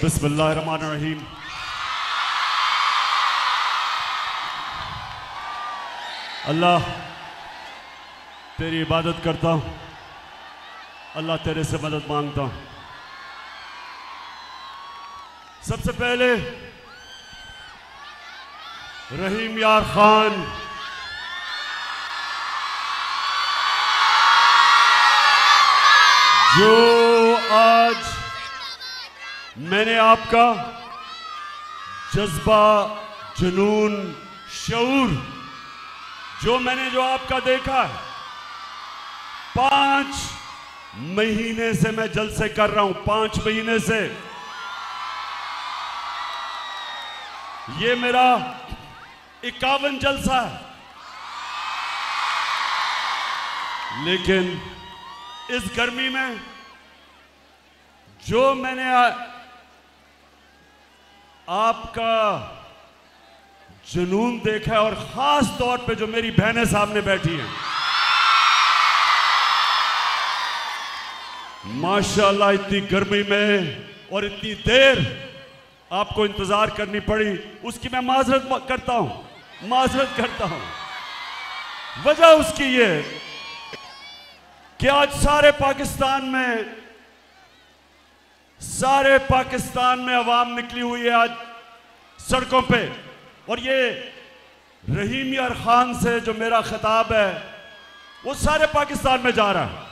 बिस्मिल्लाहिर्रहमानिर्रहीम। अल्लाह तेरी इबादत करता हूँ, अल्लाह तेरे से मदद मांगता हूँ। सबसे पहले रहीम यार खान, जो आज मैंने आपका जज्बा, जुनून, शऊर, जो आपका देखा है, 5 महीने से मैं जलसे कर रहा हूं। 5 महीने से ये मेरा 51 जलसा है, लेकिन इस गर्मी में जो मैंने आपका जुनून देखा है, और खास तौर पे जो मेरी बहनें सामने बैठी हैं, माशाल्लाह इतनी गर्मी में और इतनी देर आपको इंतजार करनी पड़ी, उसकी मैं माजरत करता हूं। वजह उसकी ये कि आज सारे पाकिस्तान में अवाम निकली हुई है आज सड़कों पे, और ये रहीम यार खान से जो मेरा खिताब है वो सारे पाकिस्तान में जा रहा है।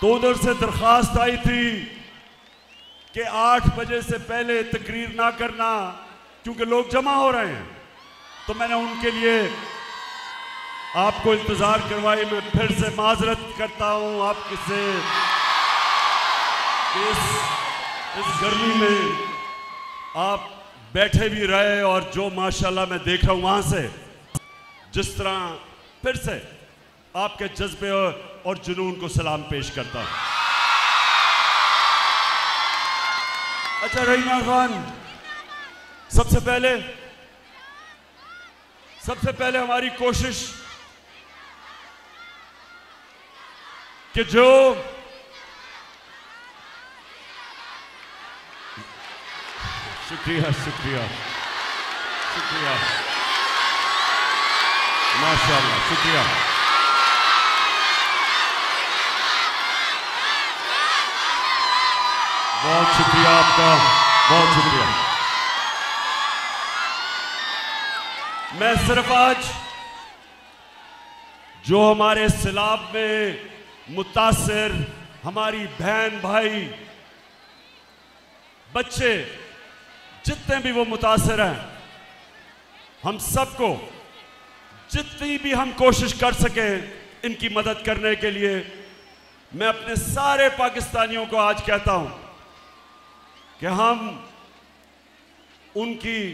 तो उधर से दरखास्त आई थी कि 8 बजे से पहले तकरीर ना करना, क्योंकि लोग जमा हो रहे हैं। तो मैंने उनके लिए आपको इंतजार करवाई। मैं फिर से माजरत करता हूं आपके से, इस गर्मी में आप बैठे भी रहे, और जो माशाल्लाह मैं देख रहा हूं वहां से, जिस तरह फिर से आपके जज्बे और जुनून को सलाम पेश करता हूं। अच्छा रहीम यार खान, सबसे पहले हमारी कोशिश कि जो शुक्रिया माशाल्लाह, शुक्रिया। बहुत शुक्रिया आपका, बहुत शुक्रिया। मैं सिर्फ आज जो हमारे सैलाब में मुतासिर हमारी बहन भाई बच्चे जितने भी वो मुतासिर हैं, हम सबको जितनी भी हम कोशिश कर सके इनकी मदद करने के लिए, मैं अपने सारे पाकिस्तानियों को आज कहता हूं कि हम उनकी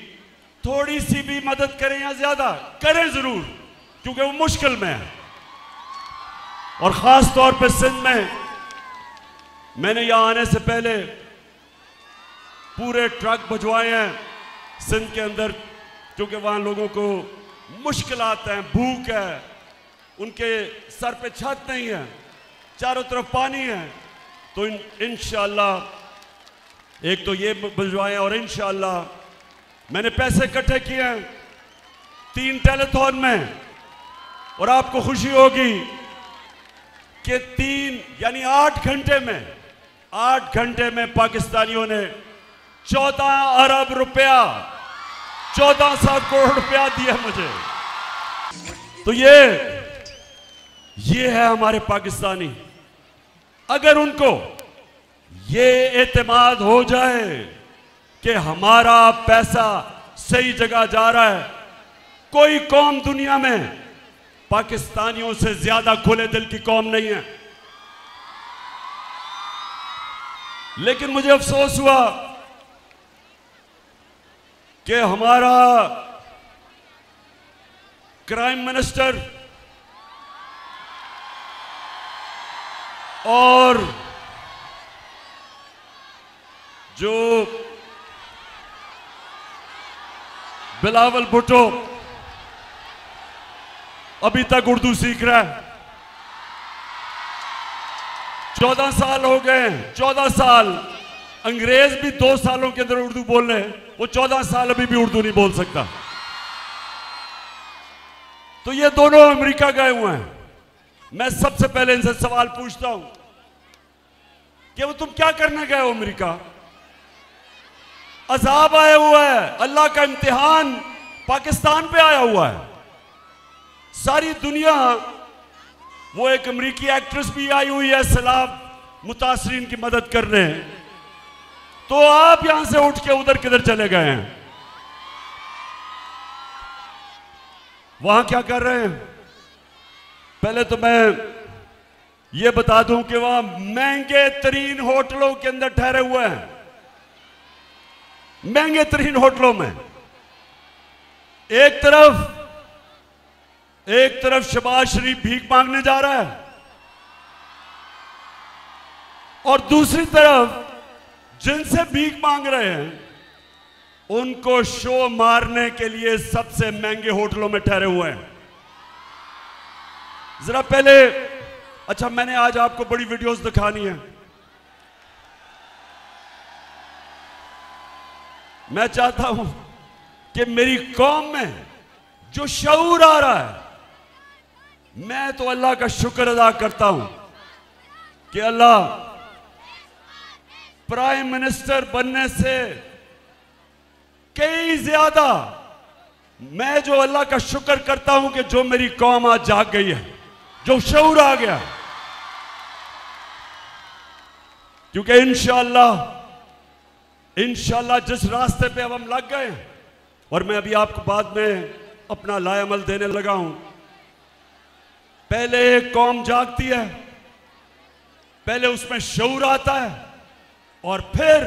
थोड़ी सी भी मदद करें या ज्यादा करें जरूर, क्योंकि वो मुश्किल में है। और ख़ास तौर पे सिंध में मैंने यहाँ आने से पहले पूरे ट्रक भिजवाए हैं सिंध के अंदर, क्योंकि वहाँ लोगों को मुश्किलात हैं, भूख है, उनके सर पे छत नहीं है, चारों तरफ पानी है। तो इंशाअल्लाह एक तो ये भिजवाए, और इंशाअल्लाह मैंने पैसे इकट्ठे किए हैं 3 टेलीथॉन में, और आपको खुशी होगी कि 3 यानी 8 घंटे में पाकिस्तानियों ने 14 अरब रुपया, 1400 करोड़ रुपया दिया मुझे। तो ये है हमारे पाकिस्तानी। अगर उनको ये एतमाद हो जाए कि हमारा पैसा सही जगह जा रहा है, कोई कौम दुनिया में पाकिस्तानियों से ज्यादा खुले दिल की कौम नहीं है। लेकिन मुझे अफसोस हुआ कि हमारा क्राइम मिनिस्टर और जो बिलावल भुट्टो अभी तक उर्दू सीख रहा है, 14 साल हो गए, 14 साल। अंग्रेज भी 2 सालों के अंदर उर्दू बोल रहे हैं, वो 14 साल अभी भी उर्दू नहीं बोल सकता। तो ये दोनों अमेरिका गए हुए हैं। मैं सबसे पहले इनसे सवाल पूछता हूं कि वो तुम क्या करने गए हो अमेरिका? अजाब आया हुआ है, अल्लाह का इम्तिहान पाकिस्तान पे आया हुआ है। सारी दुनिया, वो एक अमेरिकी एक्ट्रेस भी आई हुई है सैलाब मुतासरीन की मदद करने, तो आप यहां से उठ के उधर किधर चले गए हैं? वहां क्या कर रहे हैं? पहले तो मैं ये बता दूं कि वहां महंगे तरीन होटलों के अंदर ठहरे हुए हैं, महंगे तरीन होटलों में। एक तरफ शहबाज शरीफ भीख मांगने जा रहा है, और दूसरी तरफ जिनसे भीख मांग रहे हैं उनको शो मारने के लिए सबसे महंगे होटलों में ठहरे हुए हैं। जरा पहले, अच्छा मैंने आज आपको बड़ी वीडियोस दिखानी है। मैं चाहता हूं कि मेरी कौम में जो शऊर आ रहा है, मैं तो अल्लाह का शुक्र अदा करता हूं कि अल्लाह प्राइम मिनिस्टर बनने से कई ज्यादा, मैं जो अल्लाह का शुक्र करता हूं कि जो मेरी कौम आज जाग गई है, जो शऊर आ गया। क्योंकि इंशाअल्लाह जिस रास्ते पे अब हम लग गए, और मैं अभी आपको बाद में अपना लाएअमल देने लगा हूं, पहले एक कौम जागती है, पहले उसमें शऊर आता है, और फिर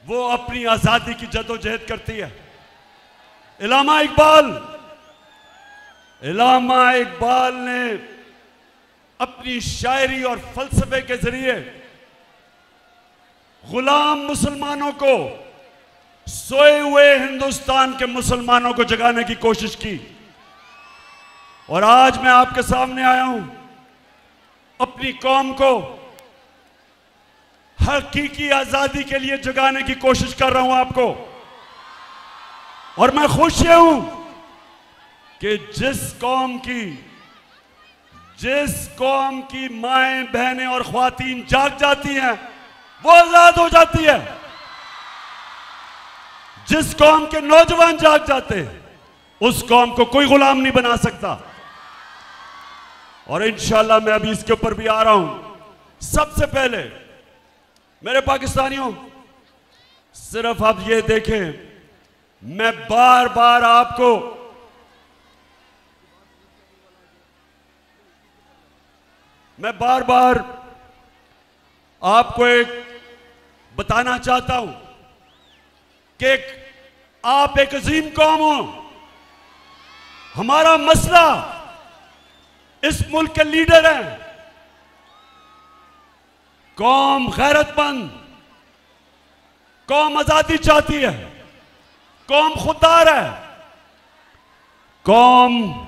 वो अपनी आजादी की जदोजहद करती है। इलामा इकबाल ने अपनी शायरी और फलसफे के जरिए गुलाम मुसलमानों को, सोए हुए हिंदुस्तान के मुसलमानों को जगाने की कोशिश की। और आज मैं आपके सामने आया हूं, अपनी कौम को हकीकी आजादी के लिए जगाने की कोशिश कर रहा हूं आपको। और मैं खुश हूं कि जिस कौम की माएं, बहनें और ख्वातीन जाग जाती हैं, वो आजाद हो जाती है। जिस कौम के नौजवान जाग जाते हैं, उस कौम को कोई गुलाम नहीं बना सकता। और इंशाअल्लाह मैं अभी इसके ऊपर भी आ रहा हूं। सबसे पहले मेरे पाकिस्तानियों, सिर्फ आप ये देखें, मैं बार बार आपको एक बताना चाहता हूं कि आप एक अजीम कौम हो। हमारा मसला इस मुल्क के लीडर हैं। कौम गैरतमंद, कौम आजादी चाहती है, कौम खुददार है। कौम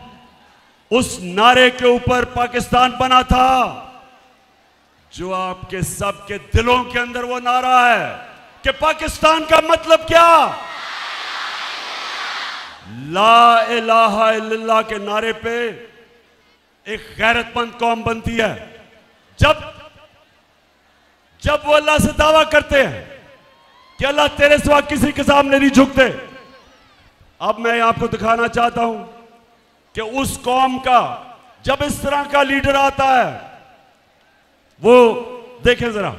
उस नारे के ऊपर पाकिस्तान बना था जो आपके सबके दिलों के अंदर वो नारा है कि पाकिस्तान का मतलब क्या? ला इलाहा इल्लल्लाह के नारे पे एक गैरतमंद कौम बनती है। जब वो अल्लाह से दावा करते हैं कि अल्लाह तेरे सिवा किसी के सामने नहीं झुकते। अब मैं आपको दिखाना चाहता हूं कि उस कौम का जब इस तरह का लीडर आता है, वो देखें जरा।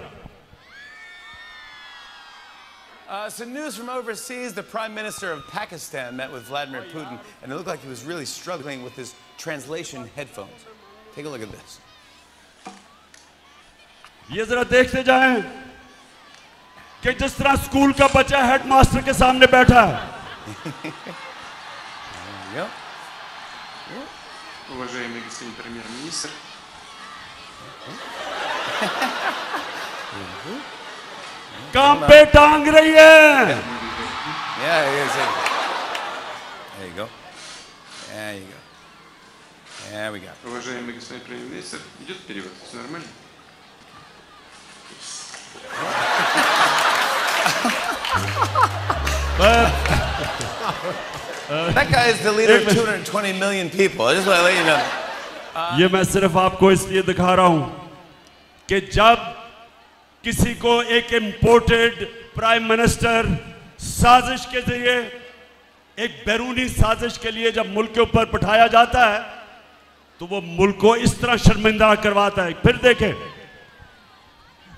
Some news from overseas. The Prime Minister of Pakistan met with Vladimir Putin, and it looked like he was really struggling with his translation headphones. Take a look at this. ये जरा देखते जाएं कि जिस तरह स्कूल का बच्चा headmaster के सामने बैठा है। Уважаемый господин премьер-министр. काम पे टांग रही है। Yeah, there you go. There you go. There we go. Уважаемый господин премьер-министр, идет перевод, все нормально? That guy is the leader of 220 million people. I just want to let you know. ये मैं सिर्फ आपको इसलिए दिखा रहा हूं कि जब किसी को एक इंपोर्टेड प्राइम मिनिस्टर साजिश के जरिए, एक बैरूनी साजिश के लिए जब मुल्क के ऊपर बिठाया जाता है तो वो मुल्क को इस तरह शर्मिंदा करवाता है। फिर देखें,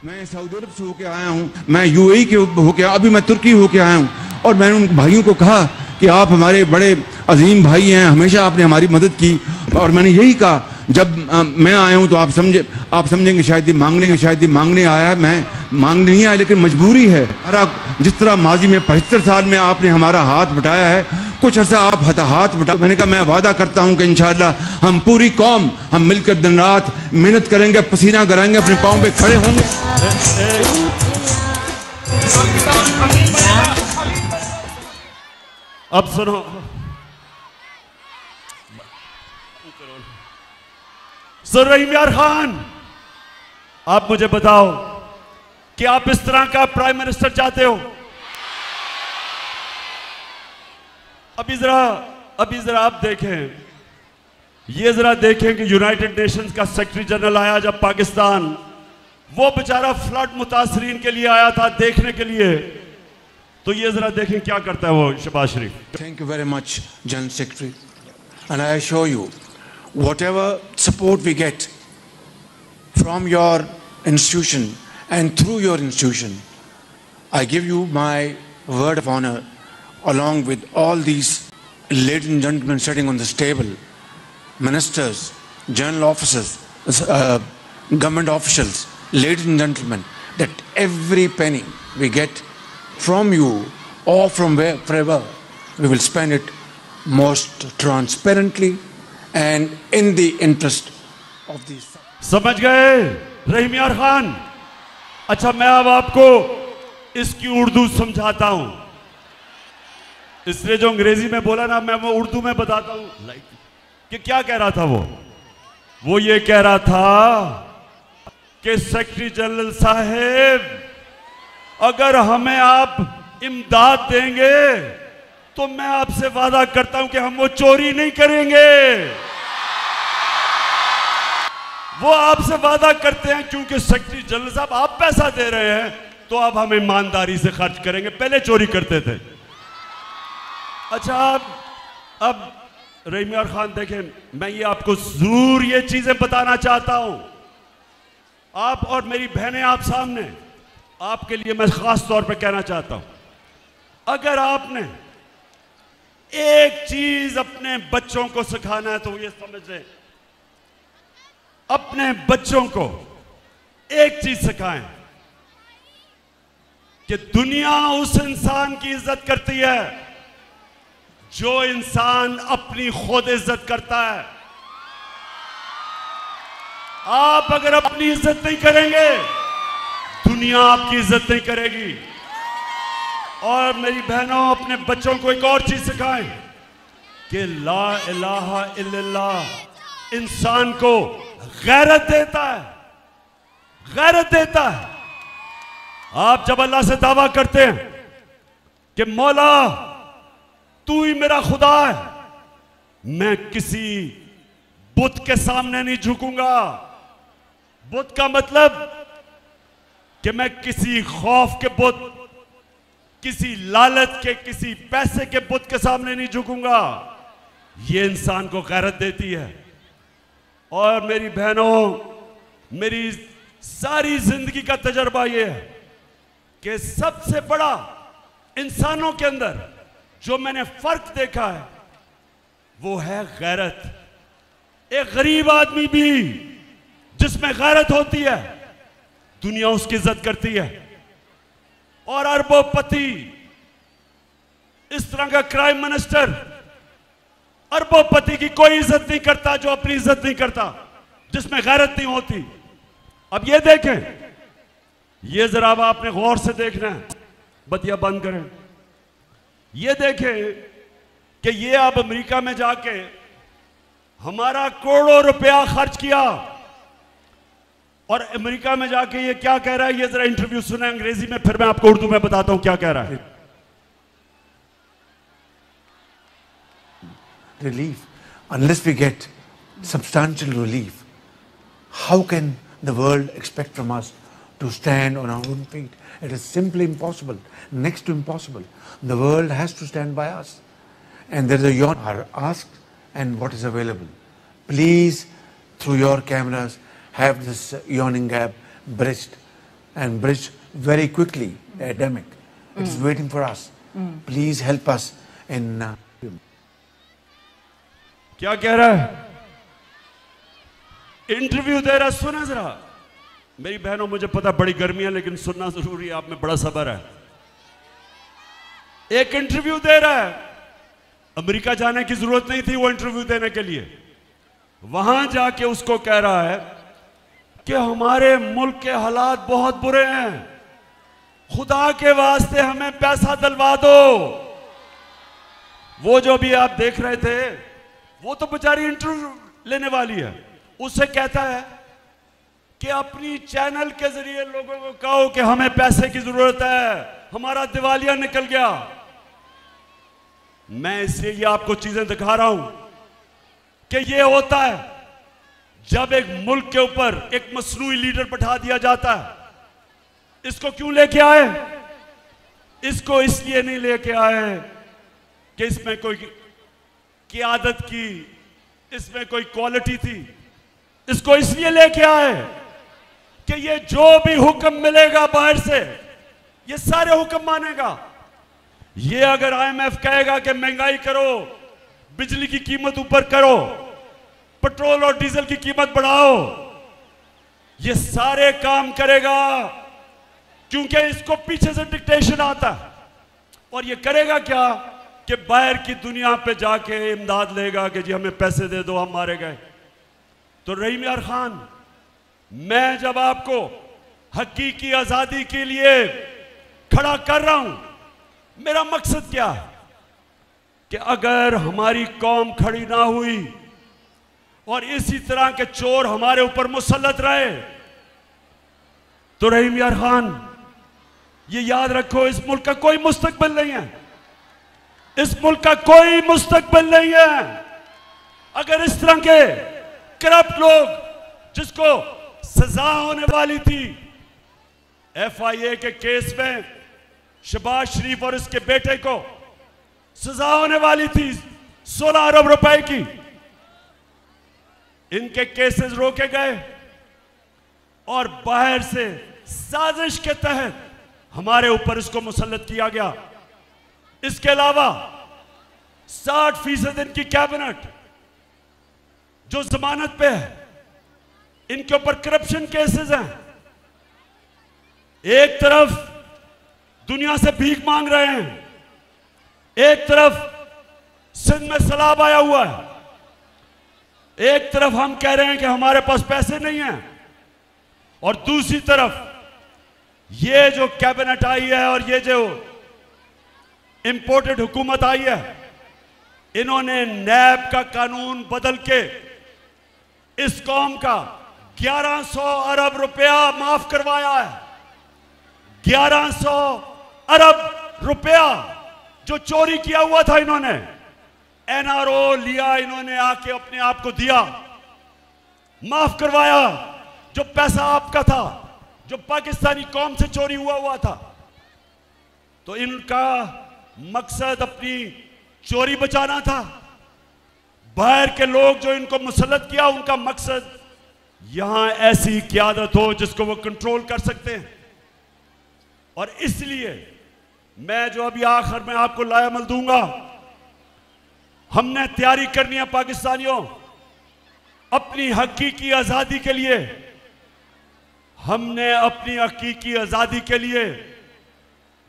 मैं सऊदी अरब से होके आया हूँ, मैं यूएई के होके, अभी मैं तुर्की होके आया हूँ, और मैंने उन भाइयों को कहा कि आप हमारे बड़े अजीम भाई हैं, हमेशा आपने हमारी मदद की। और मैंने यही कहा, जब मैं आया हूँ तो आप समझेंगे शायद ये मांगने के, शायद ये मांगने आया है। मैं मांगने नहीं आया, लेकिन मजबूरी है। जिस तरह माजी में 75 साल में आपने हमारा हाथ बटाया है, कुछ अर्सा आप हाथ बटा। मैंने कहा मैं वादा करता हूँ कि इंशाअल्लाह हम पूरी कौम हम मिलकर दिन रात मेहनत करेंगे, पसीना कराएंगे, अपने पाँव पे खड़े होंगे। अब सुनो, सर रहीम यार खान, आप मुझे बताओ कि आप इस तरह का प्राइम मिनिस्टर चाहते हो? अभी जरा आप देखें, ये जरा देखें कि यूनाइटेड नेशंस का सेक्रेटरी जनरल आया जब पाकिस्तान, वो बेचारा फ्लड मुतासरीन के लिए आया था देखने के लिए, तो ये जरा देखें क्या करता है वो Shehbaz Sharif. Thank you very much general secretary, and I assure you whatever support we get from your institution and through your institution, I give you my word of honor, along with all these ladies and gentlemen sitting on this table, ministers, general officers, government officials, ladies and gentlemen, that every penny we get from you or from wherever, we will spend it most transparently and in the interest of these. समझ गए रहीम यार खान? अच्छा, मैं अब आपको इसकी उर्दू समझाता हूं, इसलिए जो अंग्रेजी में बोला ना, मैं वो उर्दू में बताता हूं कि क्या कह रहा था वो ये कह रहा था कि सेक्रेटरी जनरल साहब, अगर हमें आप इमदाद देंगे तो मैं आपसे वादा करता हूं कि हम वो चोरी नहीं करेंगे। वो आपसे वादा करते हैं क्योंकि सेक्रेटरी जनरल साहब आप पैसा दे रहे हैं तो अब हम ईमानदारी से खर्च करेंगे, पहले चोरी करते थे। अच्छा, अब रहीम यार खान देखें, मैं ये आपको जरूर ये चीजें बताना चाहता हूं, आप और मेरी बहनें आप सामने, आपके लिए मैं खास तौर पे कहना चाहता हूं, अगर आपने एक चीज अपने बच्चों को सिखाना है तो ये समझ लें, अपने बच्चों को एक चीज सिखाएं कि दुनिया उस इंसान की इज्जत करती है जो इंसान अपनी खुद इज्जत करता है। आप अगर अपनी इज्जत नहीं करेंगे, दुनिया आपकी इज्जत नहीं करेगी। और मेरी बहनों, अपने बच्चों को एक और चीज सिखाएं कि ला इलाहा इल्लल्लाह इंसान को गैरत देता है, गैरत देता है। आप जब अल्लाह से दावा करते हैं कि मौला तू ही मेरा खुदा है, मैं किसी बुत के सामने नहीं झुकूंगा। बुत का मतलब कि मैं किसी खौफ के बुत, किसी लालच के, किसी पैसे के बुत के सामने नहीं झुकूंगा। ये इंसान को गैरत देती है। और मेरी बहनों, मेरी सारी जिंदगी का तजर्बा ये है कि सबसे बड़ा इंसानों के अंदर जो मैंने फर्क देखा है वो है गैरत। एक गरीब आदमी भी जिसमें गैरत होती है, दुनिया उसकी इज्जत करती है। और अरबोपति, इस तरह का प्राइम मिनिस्टर अरबोपति की कोई इज्जत नहीं करता जो अपनी इज्जत नहीं करता, जिसमें गैरत नहीं होती। अब ये देखें, ये जरा अब आपने गौर से देखना है, बतिया बंद करें। ये देखें कि ये अब अमेरिका में जाके हमारा करोड़ों रुपया खर्च किया और अमेरिका में जाके ये क्या कह रहा है, ये जरा इंटरव्यू सुना अंग्रेजी में, फिर मैं आपको उर्दू में बताता हूं क्या कह रहा है। Relief. Unless we get substantial relief, how can the world expect from us to stand on our own feet? It is simply impossible, next to impossible. The world has to stand by us. And there is a yawn are asked and what is available. Please, through your cameras, have this yawning gap bridged, and bridged very quickly. The epidemic. It is waiting for us. Please help us in... क्या कह रहा है? Interview दे रहा, सुना जरा। मेरी बहनों, मुझे पता बड़ी गर्मी है, लेकिन सुनना जरूरी है, आप में बड़ा सब्र है। एक इंटरव्यू दे रहा है, अमेरिका जाने की जरूरत नहीं थी वो इंटरव्यू देने के लिए। वहां जाके उसको कह रहा है कि हमारे मुल्क के हालात बहुत बुरे हैं, खुदा के वास्ते हमें पैसा दिलवा दो। वो जो भी आप देख रहे थे, वो तो बेचारी इंटरव्यू लेने वाली है, उससे कहता है कि अपनी चैनल के जरिए लोगों को कहो कि हमें पैसे की जरूरत है, हमारा दिवालिया निकल गया। मैं इसलिए ये आपको चीजें दिखा रहा हूं कि ये होता है जब एक मुल्क के ऊपर एक मसनूई लीडर बैठा दिया जाता है। इसको क्यों लेके आए? इसको इसलिए नहीं लेके आए कि इसमें कोई क़ियादत की, इसमें कोई क्वालिटी थी। इसको इसलिए लेके आए कि ये जो भी हुक्म मिलेगा बाहर से, ये सारे हुक्म मानेगा। ये अगर IMF कहेगा कि महंगाई करो, बिजली की कीमत ऊपर करो, पेट्रोल और डीजल की कीमत बढ़ाओ, ये सारे काम करेगा, क्योंकि इसको पीछे से डिक्टेशन आता है। और ये करेगा क्या कि बाहर की दुनिया पे जाके इमदाद लेगा कि जी हमें पैसे दे दो, हम मारे गए। तो रहीम यार खान, मैं जब आपको हकीकी आजादी के लिए खड़ा कर रहा हूं, मेरा मकसद क्या है कि अगर हमारी कौम खड़ी ना हुई और इसी तरह के चोर हमारे ऊपर मुसल्लत रहे, तो रहीम यार खान ये याद रखो, इस मुल्क का कोई मुस्तकबिल नहीं है। इस मुल्क का कोई मुस्तकबिल नहीं है अगर इस तरह के करप्ट लोग, जिसको सजा होने वाली थी FIA के केस में, शहबाज शरीफ और इसके बेटे को सजा होने वाली थी 16 अरब रुपए की, इनके केसेस रोके गए और बाहर से साजिश के तहत हमारे ऊपर इसको मुसल्लत किया गया। इसके अलावा 60% इनकी कैबिनेट जो जमानत पे है, इनके ऊपर करप्शन केसेस हैं। एक तरफ दुनिया से भीख मांग रहे हैं, एक तरफ सिंध में सैलाब आया हुआ है, एक तरफ हम कह रहे हैं कि हमारे पास पैसे नहीं हैं, और दूसरी तरफ ये जो कैबिनेट आई है और ये जो इंपोर्टेड हुकूमत आई है, इन्होंने नैब का कानून बदल के इस कौम का 1100 अरब रुपया माफ करवाया है। 1100 अरब रुपया जो चोरी किया हुआ था, इन्होंने NRO लिया, इन्होंने आके अपने आप को दिया, माफ करवाया। जो पैसा आपका था, जो पाकिस्तानी कौम से चोरी हुआ था, तो इनका मकसद अपनी चोरी बचाना था। बाहर के लोग जो इनको मुसल्लत किया, उनका मकसद यहां ऐसी क़यादत हो जिसको वो कंट्रोल कर सकते हैं। और इसलिए मैं जो अभी आखिर में आपको लायामल दूंगा, हमने तैयारी करनी है पाकिस्तानियों अपनी हकीकी आजादी के लिए। हमने अपनी हकीकी आजादी के लिए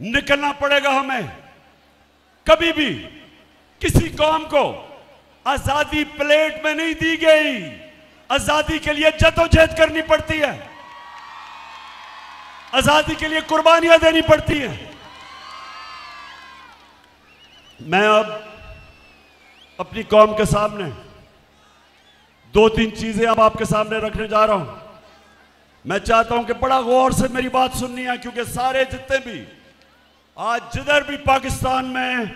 निकलना पड़ेगा। हमें कभी भी किसी कौम को आजादी प्लेट में नहीं दी गई, आजादी के लिए जद्दोजहद करनी पड़ती है, आजादी के लिए कुर्बानियां देनी पड़ती हैं। मैं अब अपनी कौम के सामने 2-3 चीजें अब आपके सामने रखने जा रहा हूं। मैं चाहता हूं कि बड़ा गौर से मेरी बात सुननी है, क्योंकि सारे जितने भी आज जिधर भी पाकिस्तान में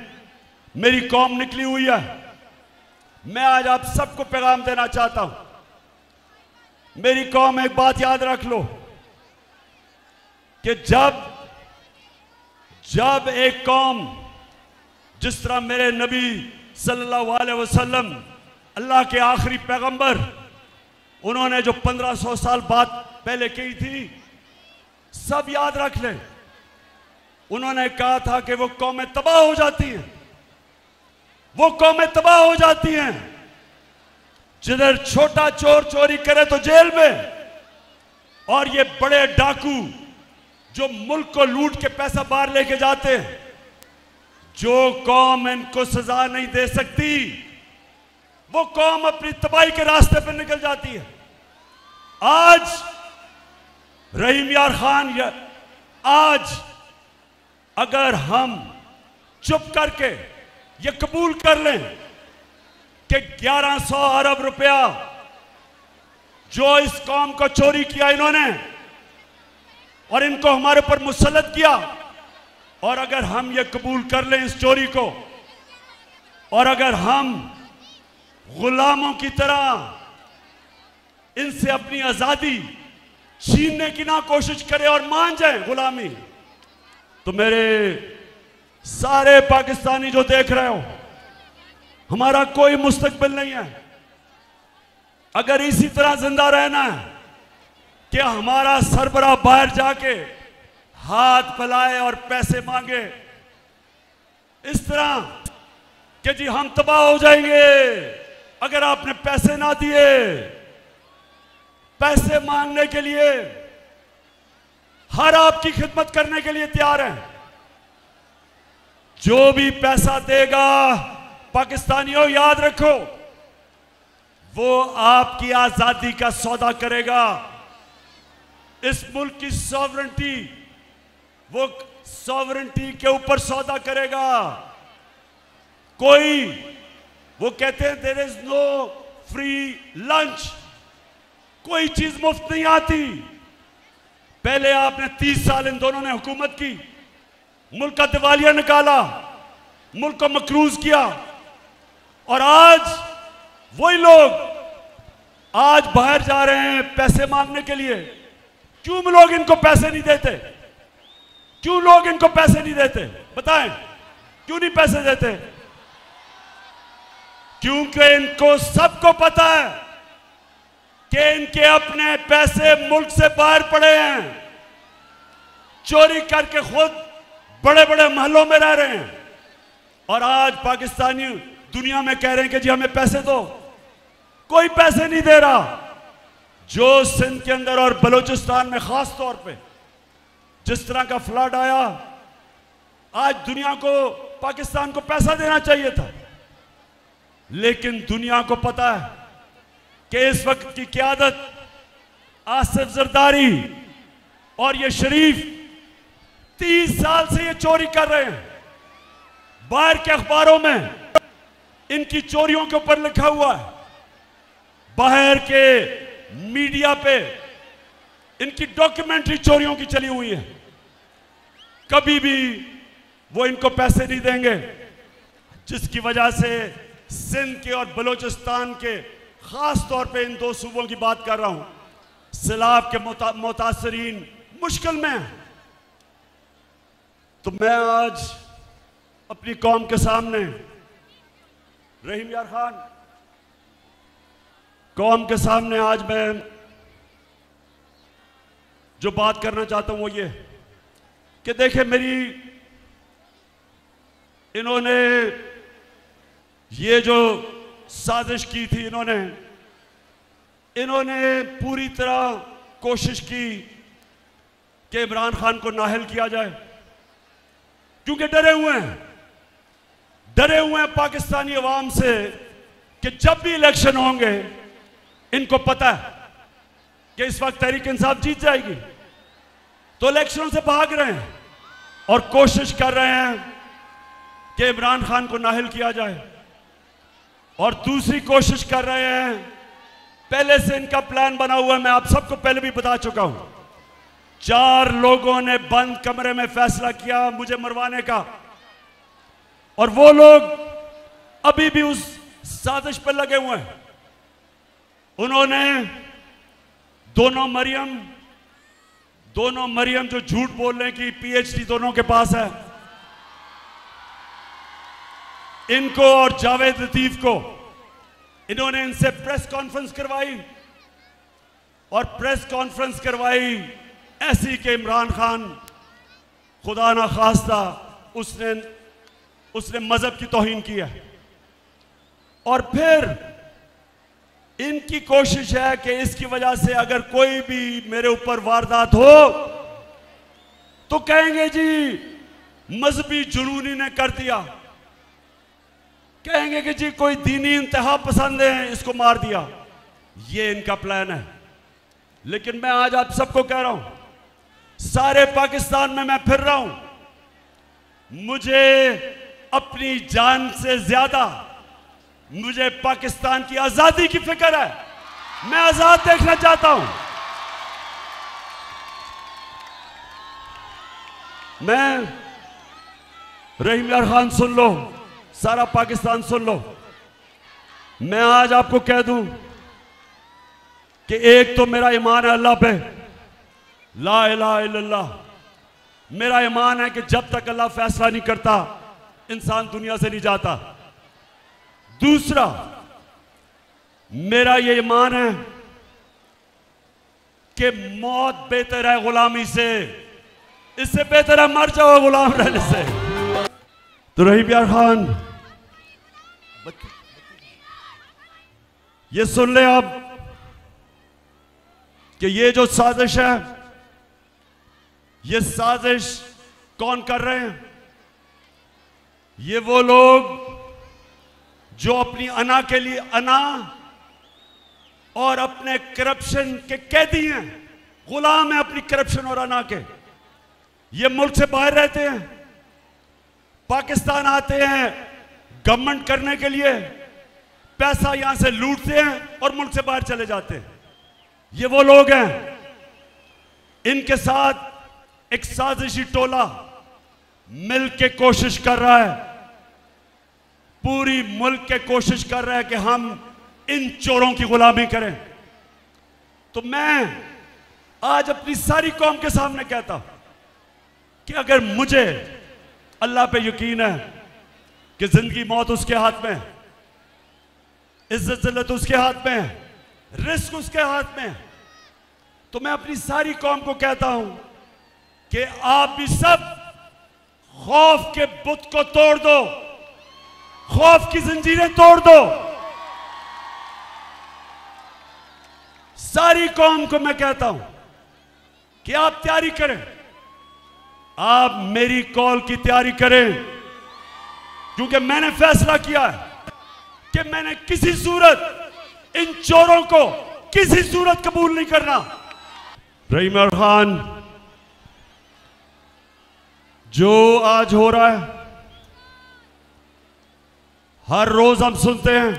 मेरी कौम निकली हुई है, मैं आज आप सबको पैगाम देना चाहता हूं। मेरी कौम, एक बात याद रख लो कि जब एक कौम, जिस तरह मेरे नबी सल्लल्लाहु अलैहि वसल्लम अल्लाह के आखिरी पैगंबर, उन्होंने जो 1500 साल बाद पहले की थी, सब याद रख लें। उन्होंने कहा था कि वो कौमें तबाह हो जाती हैं, वो कौमें तबाह हो जाती हैं जिधर छोटा चोर चोरी करे तो जेल में, और ये बड़े डाकू जो मुल्क को लूट के पैसा बाहर लेके जाते हैं, जो कौम इनको सजा नहीं दे सकती, वो कौम अपनी तबाही के रास्ते पर निकल जाती है। आज रहीम यार खान, आज अगर हम चुप करके ये कबूल कर लें कि 1100 अरब रुपया जो इस कौम को चोरी किया इन्होंने और इनको हमारे ऊपर मुसल्लत किया, और अगर हम ये कबूल कर लें इस चोरी को, और अगर हम गुलामों की तरह इनसे अपनी आजादी छीनने की ना कोशिश करें और मान जाएं गुलामी, तो मेरे सारे पाकिस्तानी जो देख रहे हो, हमारा कोई मुस्तकबिल नहीं है। अगर इसी तरह जिंदा रहना है कि हमारा सरबराह बाहर जाके हाथ फैलाए और पैसे मांगे इस तरह कि जी हम तबाह हो जाएंगे अगर आपने पैसे ना दिए, पैसे मांगने के लिए हर आपकी खिदमत करने के लिए तैयार है। जो भी पैसा देगा, पाकिस्तानियों याद रखो, वो आपकी आजादी का सौदा करेगा, इस मुल्क की सॉवरेंटी, वो सॉवरेंटी के ऊपर सौदा करेगा। कोई, वो कहते हैं there is no free lunch, कोई चीज मुफ्त नहीं आती। पहले आपने 30 साल इन दोनों ने हुकूमत की, मुल्क का दिवालिया निकाला, मुल्क को मकरूज किया, और आज वही लोग आज बाहर जा रहे हैं पैसे मांगने के लिए। क्यों लोग इनको पैसे नहीं देते? क्यों लोग इनको पैसे नहीं देते? बताएं, क्यों नहीं पैसे देते? क्योंकि इनको सबको पता है कि इनके अपने पैसे मुल्क से बाहर पड़े हैं, चोरी करके खुद बड़े बड़े महलों में रह रहे हैं, और आज पाकिस्तानी दुनिया में कह रहे हैं कि जी हमें पैसे दो। कोई पैसे नहीं दे रहा। जो सिंध के अंदर और बलूचिस्तान में खास तौर पे जिस तरह का फ्लड आया, आज दुनिया को, पाकिस्तान को पैसा देना चाहिए था, लेकिन दुनिया को पता है कि इस वक्त की क़यादत आसिफ जरदारी और ये शरीफ 30 साल से ये चोरी कर रहे हैं। बाहर के अखबारों में इनकी चोरियों के ऊपर लिखा हुआ है, बाहर के मीडिया पे इनकी डॉक्यूमेंट्री चोरियों की चली हुई है। कभी भी वो इनको पैसे नहीं देंगे, जिसकी वजह से सिंध के और बलूचिस्तान के, खास तौर पे इन दो सूबों की बात कर रहा हूं, सैलाब के मुतासरीन मुश्किल में हैं। तो मैं आज अपनी कौम के सामने, रहीम यार खान, कौम के सामने आज मैं जो बात करना चाहता हूं वो ये कि देखें, इन्होंने ये जो साजिश की थी, इन्होंने पूरी तरह कोशिश की कि इमरान खान को नाअहल किया जाए, क्योंकि डरे हुए हैं पाकिस्तानी अवाम से कि जब भी इलेक्शन होंगे, इनको पता है कि इस वक्त तहरीक इंसाफ जीत जाएगी, तो इलेक्शनों से भाग रहे हैं और कोशिश कर रहे हैं कि इमरान खान को नाअहल किया जाए, और दूसरी कोशिश कर रहे हैं पहले से इनका प्लान बना हुआ है, मैं आप सबको पहले भी बता चुका हूं। 4 लोगों ने बंद कमरे में फैसला किया मुझे मरवाने का, और वो लोग अभी भी उस साजिश पर लगे हुए हैं। उन्होंने दोनों मरियम जो झूठ बोलने की पीएचडी दोनों के पास है, इनको और जावेद लतीफ को, इन्होंने इनसे प्रेस कॉन्फ्रेंस करवाई, और प्रेस कॉन्फ्रेंस करवाई ऐसी कि इमरान खान खुदा ना खास्ता उसने मजहब की तौहीन की है। और फिर इनकी कोशिश है कि इसकी वजह से अगर कोई भी मेरे ऊपर वारदात हो तो कहेंगे जी मजहबी जुनूनी ने कर दिया, कहेंगे कि जी कोई दीनी इंतहा पसंद है इसको मार दिया। ये इनका प्लान है। लेकिन मैं आज आप सबको कह रहा हूं, सारे पाकिस्तान में मैं फिर रहा हूं, मुझे अपनी जान से ज्यादा मुझे पाकिस्तान की आजादी की फिक्र है। मैं आजाद देखना चाहता हूं। मैं रहीम यार खान सुन लो, सारा पाकिस्तान सुन लो, मैं आज आपको कह दूं कि एक तो मेरा ईमान है अल्लाह पे, ला इलाहा इल्लल्लाह। मेरा ईमान है कि जब तक अल्लाह फैसला नहीं करता इंसान दुनिया से नहीं जाता। दूसरा, मेरा ये ईमान है कि मौत बेहतर है गुलामी से, इससे बेहतर है मर जाओ गुलाम रहने से। तो रहीम यार खान, ये सुन ले आप कि ये जो साजिश है, ये साजिश कौन कर रहे हैं? ये वो लोग जो अपनी अना के लिए, अना और अपने करप्शन के कैदी हैं, गुलाम हैं अपनी करप्शन और अना के। ये मुल्क से बाहर रहते हैं, पाकिस्तान आते हैं गवर्नमेंट करने के लिए, पैसा यहां से लूटते हैं और मुल्क से बाहर चले जाते हैं। ये वो लोग हैं। इनके साथ एक साजिशी टोला मिल के कोशिश कर रहा है, पूरी मुल्क के कोशिश कर रहा है कि हम इन चोरों की गुलामी करें। तो मैं आज अपनी सारी कौम के सामने कहता हूं कि अगर मुझे अल्लाह पे यकीन है कि जिंदगी मौत उसके हाथ में है, इज्जत जिल्लत उसके हाथ में है, रिस्क उसके हाथ में है, तो मैं अपनी सारी कौम को कहता हूं कि आप भी सब खौफ के बुत को तोड़ दो, खौफ की जंजीरें तोड़ दो। सारी कौम को मैं कहता हूं कि आप तैयारी करें, आप मेरी कॉल की तैयारी करें, क्योंकि मैंने फैसला किया है कि मैंने किसी सूरत इन चोरों को किसी सूरत कबूल नहीं करना। रहीम यार खान, जो आज हो रहा है, हर रोज हम सुनते हैं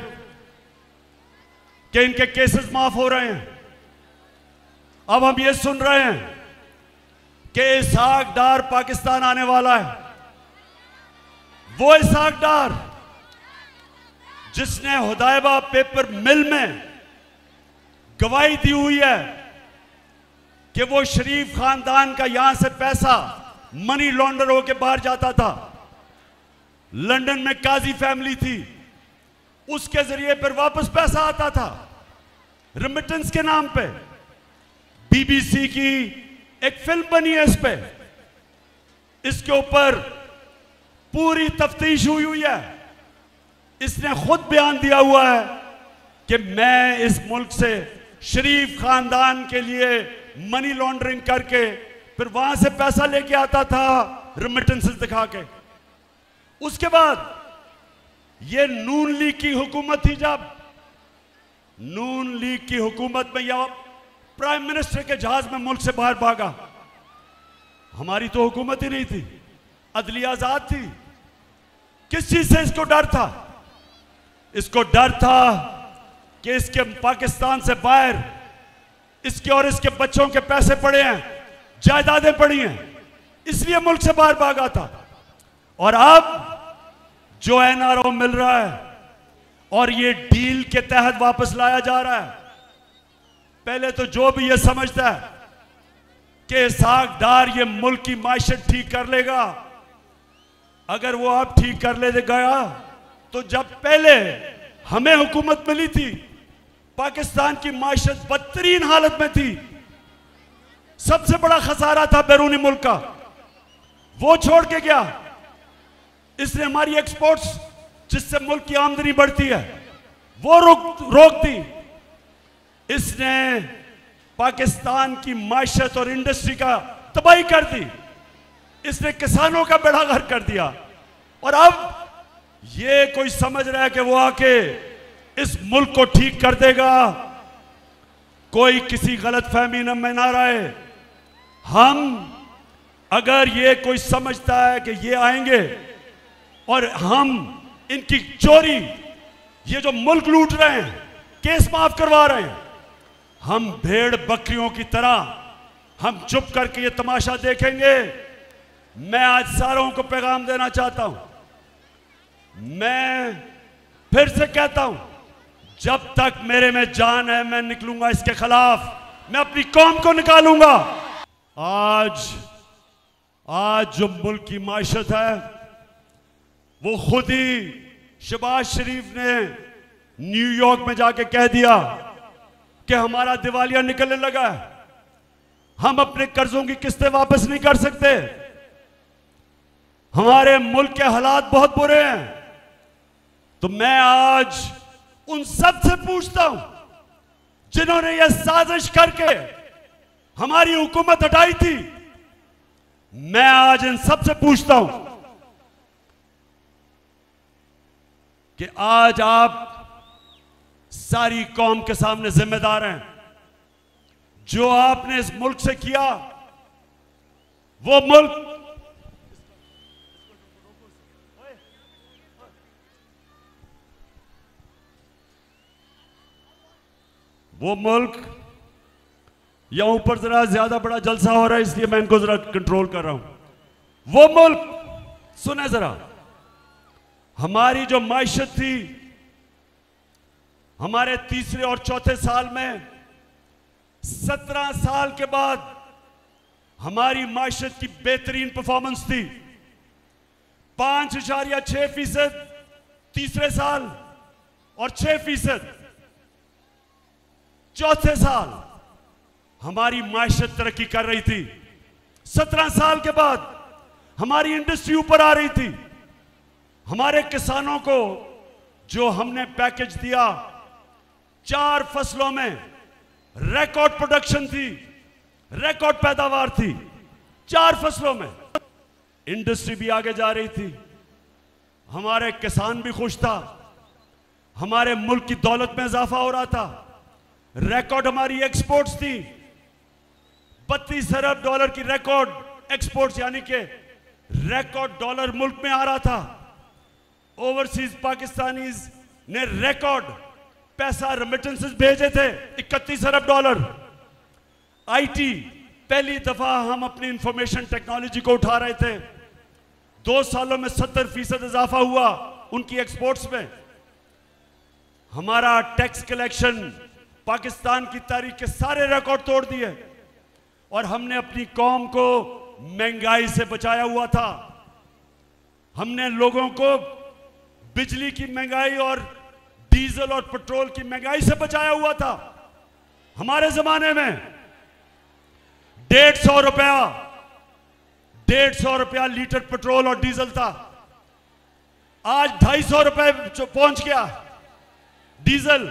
कि इनके केसेस माफ हो रहे हैं। अब हम ये सुन रहे हैं कि इसहाक डार पाकिस्तान आने वाला है। वो इसहाक डार जिसने हुदैबा पेपर मिल में गवाही दी हुई है कि वो शरीफ खानदान का यहां से पैसा मनी लॉन्डर होके बाहर जाता था। लंदन में काजी फैमिली थी, उसके जरिए फिर वापस पैसा आता था रेमिटेंस के नाम पे। बीबीसी की एक फिल्म बनी है इस पे, इसके ऊपर पूरी तफ्तीश हुई है। इसने खुद बयान दिया हुआ है कि मैं इस मुल्क से शरीफ खानदान के लिए मनी लॉन्ड्रिंग करके फिर वहां से पैसा लेके आता था रेमिटेंसेस दिखा के। उसके बाद ये नून लीग की हुकूमत थी, जब नून लीग की हुकूमत में या प्राइम मिनिस्टर के जहाज में मुल्क से बाहर भागा। हमारी तो हुकूमत ही नहीं थी, अदलिया आजाद थी। किस चीज से इसको डर था? इसको डर था कि इसके पाकिस्तान से बाहर इसके और इसके बच्चों के पैसे पड़े हैं, जायदादें पड़ी हैं, इसलिए मुल्क से बाहर भागा था। और अब जो एनआरओ मिल रहा है और ये डील के तहत वापस लाया जा रहा है, पहले तो जो भी ये समझता है कि इसहाक डार ये मुल्क की मायशत ठीक कर लेगा, अगर वो अब ठीक कर ले गया तो जब पहले हमें हुकूमत मिली थी पाकिस्तान की मायशत बदतरीन हालत में थी, सबसे बड़ा खसारा था बैरूनी मुल्क का, वो छोड़ के गया। इसने हमारी एक्सपोर्ट्स जिससे मुल्क की आमदनी बढ़ती है वो रोक दी। इसने पाकिस्तान की मायशत और इंडस्ट्री का तबाही कर दी, इसने किसानों का बेड़ा गर्क कर दिया। और अब ये कोई समझ रहा है कि वो आके इस मुल्क को ठीक कर देगा। कोई किसी गलतफहमी में ना रहे। हम अगर ये कोई समझता है कि ये आएंगे और हम इनकी चोरी, ये जो मुल्क लूट रहे हैं, केस माफ करवा रहे हैं, हम भेड़ बकरियों की तरह हम चुप करके ये तमाशा देखेंगे। मैं आज सारों को पैगाम देना चाहता हूं, मैं फिर से कहता हूं, जब तक मेरे में जान है मैं निकलूंगा इसके खिलाफ, मैं अपनी कौम को निकालूंगा। आज जो मुल्क की मायशत है वो खुद ही शहबाज शरीफ ने न्यूयॉर्क में जाके कह दिया कि हमारा दिवालिया निकलने लगा है, हम अपने कर्जों की किस्तें वापस नहीं कर सकते, हमारे मुल्क के हालात बहुत बुरे हैं। तो मैं आज उन सब से पूछता हूं जिन्होंने यह साजिश करके हमारी हुकूमत हटाई थी, मैं आज इन सब से पूछता हूं कि आज आप सारी कौम के सामने जिम्मेदार हैं। जो आपने इस मुल्क से किया, वो मुल्क या ऊपर जरा ज्यादा बड़ा जलसा हो रहा है इसलिए मैं इनको जरा कंट्रोल कर रहा हूं। वो मुल्क, सुने जरा, हमारी जो मायशत थी, हमारे तीसरे और चौथे साल में 17 साल के बाद हमारी मायशत की बेहतरीन परफॉर्मेंस थी। 5.6% तीसरे साल और 6% चौथे साल हमारी मायशत तरक्की कर रही थी। 17 साल के बाद हमारी इंडस्ट्री ऊपर आ रही थी। हमारे किसानों को जो हमने पैकेज दिया, 4 फसलों में रिकॉर्ड प्रोडक्शन थी, रिकॉर्ड पैदावार थी। 4 फसलों में इंडस्ट्री भी आगे जा रही थी, हमारे किसान भी खुश था, हमारे मुल्क की दौलत में इजाफा हो रहा था। रिकॉर्ड हमारी एक्सपोर्ट्स थी, 32 अरब डॉलर की रिकॉर्ड एक्सपोर्ट्स, यानी कि रिकॉर्ड डॉलर मुल्क में आ रहा था। ओवरसीज पाकिस्तानीज ने रिकॉर्ड पैसा रेमिटेंसेस भेजे थे, 31 अरब डॉलर। आईटी, पहली दफा हम अपनी इंफॉर्मेशन टेक्नोलॉजी को उठा रहे थे। 2 सालों में 70% इजाफा हुआ उनकी एक्सपोर्ट्स में। हमारा टैक्स कलेक्शन पाकिस्तान की तारीख के सारे रिकॉर्ड तोड़ दिए और हमने अपनी कौम को महंगाई से बचाया हुआ था। हमने लोगों को बिजली की महंगाई और डीजल और पेट्रोल की महंगाई से बचाया हुआ था। हमारे जमाने में 150 रुपया लीटर पेट्रोल और डीजल था, आज 250 रुपए पहुंच गया डीजल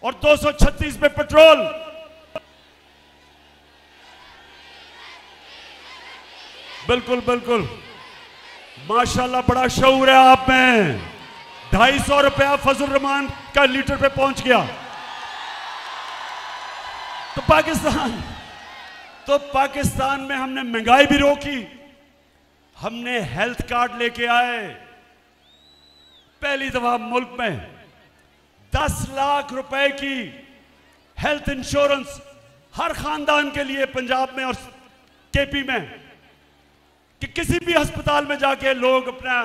और 236 पे पेट्रोल। बिल्कुल बिल्कुल, माशाल्लाह बड़ा शऊर है आप में। 250 रुपया फजल रहमान का लीटर पे पहुंच गया। तो पाकिस्तान में हमने महंगाई भी रोकी, हमने हेल्थ कार्ड लेके आए। पहली दफा मुल्क में 10 लाख रुपए की हेल्थ इंश्योरेंस हर खानदान के लिए पंजाब में और केपी में, कि किसी भी अस्पताल में जाके लोग अपना,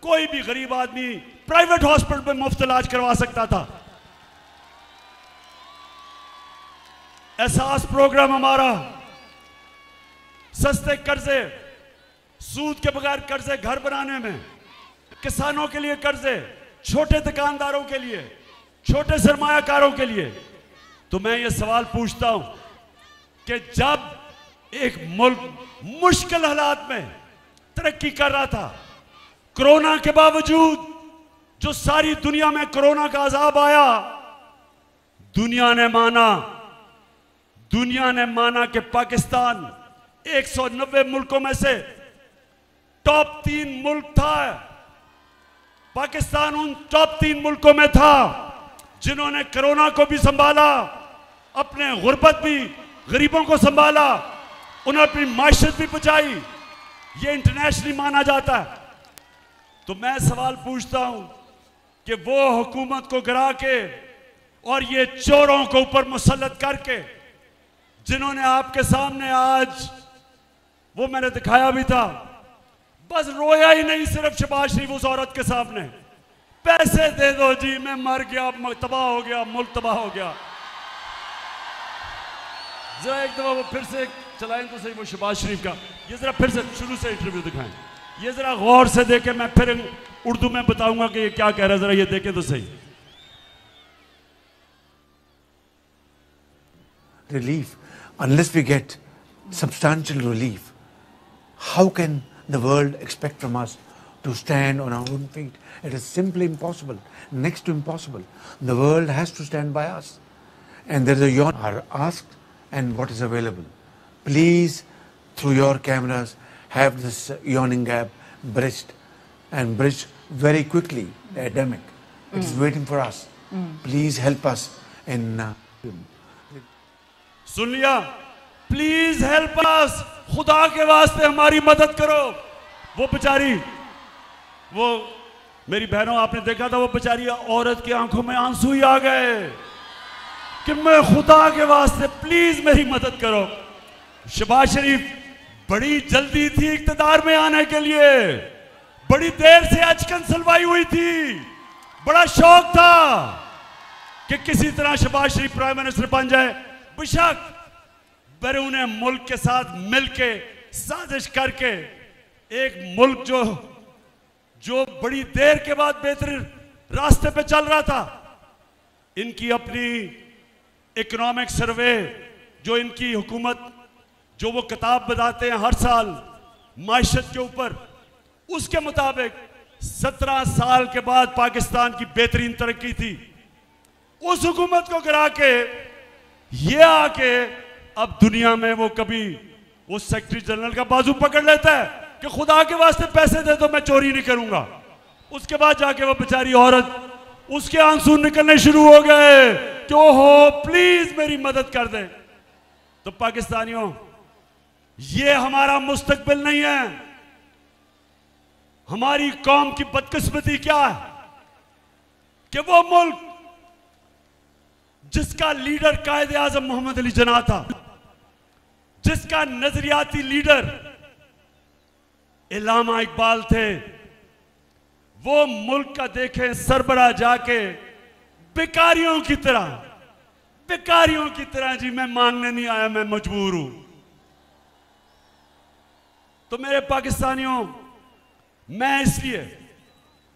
कोई भी गरीब आदमी प्राइवेट हॉस्पिटल में मुफ्त इलाज करवा सकता था। एहसास प्रोग्राम हमारा, सस्ते कर्जे, सूद के बगैर कर्जे घर बनाने में, किसानों के लिए कर्जे, छोटे दुकानदारों के लिए, छोटे सरमायाकारों के लिए। तो मैं ये सवाल पूछता हूं कि जब एक मुल्क मुश्किल हालात में तरक्की कर रहा था, कोरोना के बावजूद जो सारी दुनिया में कोरोना का अजाब आया, दुनिया ने माना कि पाकिस्तान 190 मुल्कों में से टॉप 3 मुल्क था। पाकिस्तान उन टॉप 3 मुल्कों में था जिन्होंने कोरोना को भी संभाला, अपने गुर्बत भी, गरीबों को संभाला, उन्होंने अपनी माशरत भी बचाई। ये इंटरनेशनली माना जाता है। तो मैं सवाल पूछता हूं कि वो हुकूमत को गिरा के और ये चोरों को ऊपर मुसल्लत करके, जिन्होंने आपके सामने आज, वो मैंने दिखाया भी था, बस रोया ही नहीं सिर्फ शहबाज शरीफ उस औरत के सामने, पैसे दे दो जी, मैं मर गया, तबाह हो गया, मुल्क तबाह हो गया। जरा एक दफा वो फिर से चलाएं तो सही, वो शहबाज शरीफ का, ये जरा फिर से शुरू से इंटरव्यू दिखाएं, ये जरा गौर से देखें, मैं फिर उर्दू में बताऊंगा कि ये क्या कह रहा है, जरा ये देखें तो सही। Relief, unless we get substantial relief, how can the world expect from us to stand on our own feet? It is simply impossible, next to impossible. The world has to stand by us. And there is a yawn are asked and what is available. Please, through your cameras, have this yawning gap bridged, and bridged very quickly. The epidemic, it's waiting for us. Please help us in. सुन लिया, please help us, खुदा के वास्ते हमारी मदद करो। वो बेचारी, वो मेरी बहनों, आपने देखा था वो बेचारी औरत की आंखों में आंसू ही आ गए कि मैं खुदा के वास्ते प्लीज मेरी मदद करो। शहबाज शरीफ बड़ी जल्दी थी इख्तिदार में आने के लिए, बड़ी देर से अचकन सलवाई हुई थी, बड़ा शौक था कि किसी तरह शहबाज शरीफ प्राइम मिनिस्टर बन जाए। बेशक बैरून मुल्क के साथ मिलके साजिश करके एक मुल्क जो बड़ी देर के बाद बेहतरीन रास्ते पे चल रहा था, इनकी अपनी इकोनॉमिक सर्वे, जो इनकी हुकूमत, जो वो किताब बताते हैं हर साल माइशत के ऊपर, उसके मुताबिक 17 साल के बाद पाकिस्तान की बेहतरीन तरक्की थी। उस हुकूमत को गिरा के ये आके अब दुनिया में वो कभी वो सेक्रेटरी जनरल का बाजू पकड़ लेता है कि खुदा के वास्ते पैसे दे दो, मैं चोरी नहीं करूंगा। उसके बाद जाके वो बेचारी औरत, उसके आंसू निकलने शुरू हो गए कि ओहो प्लीज मेरी मदद कर दे। तो पाकिस्तानियों, ये हमारा मुस्तकबिल नहीं है। हमारी कौम की बदकिस्मती क्या है कि वो मुल्क जिसका लीडर कायदे आजम मोहम्मद अली जिन्ना था, जिसका नजरियाती लीडर इल्लामा इकबाल थे, वो मुल्क का देखें सरबराह जाके बेकारियों की तरह जी मैं मांगने नहीं आया, मैं मजबूर हूं। तो मेरे पाकिस्तानियों, मैं इसलिए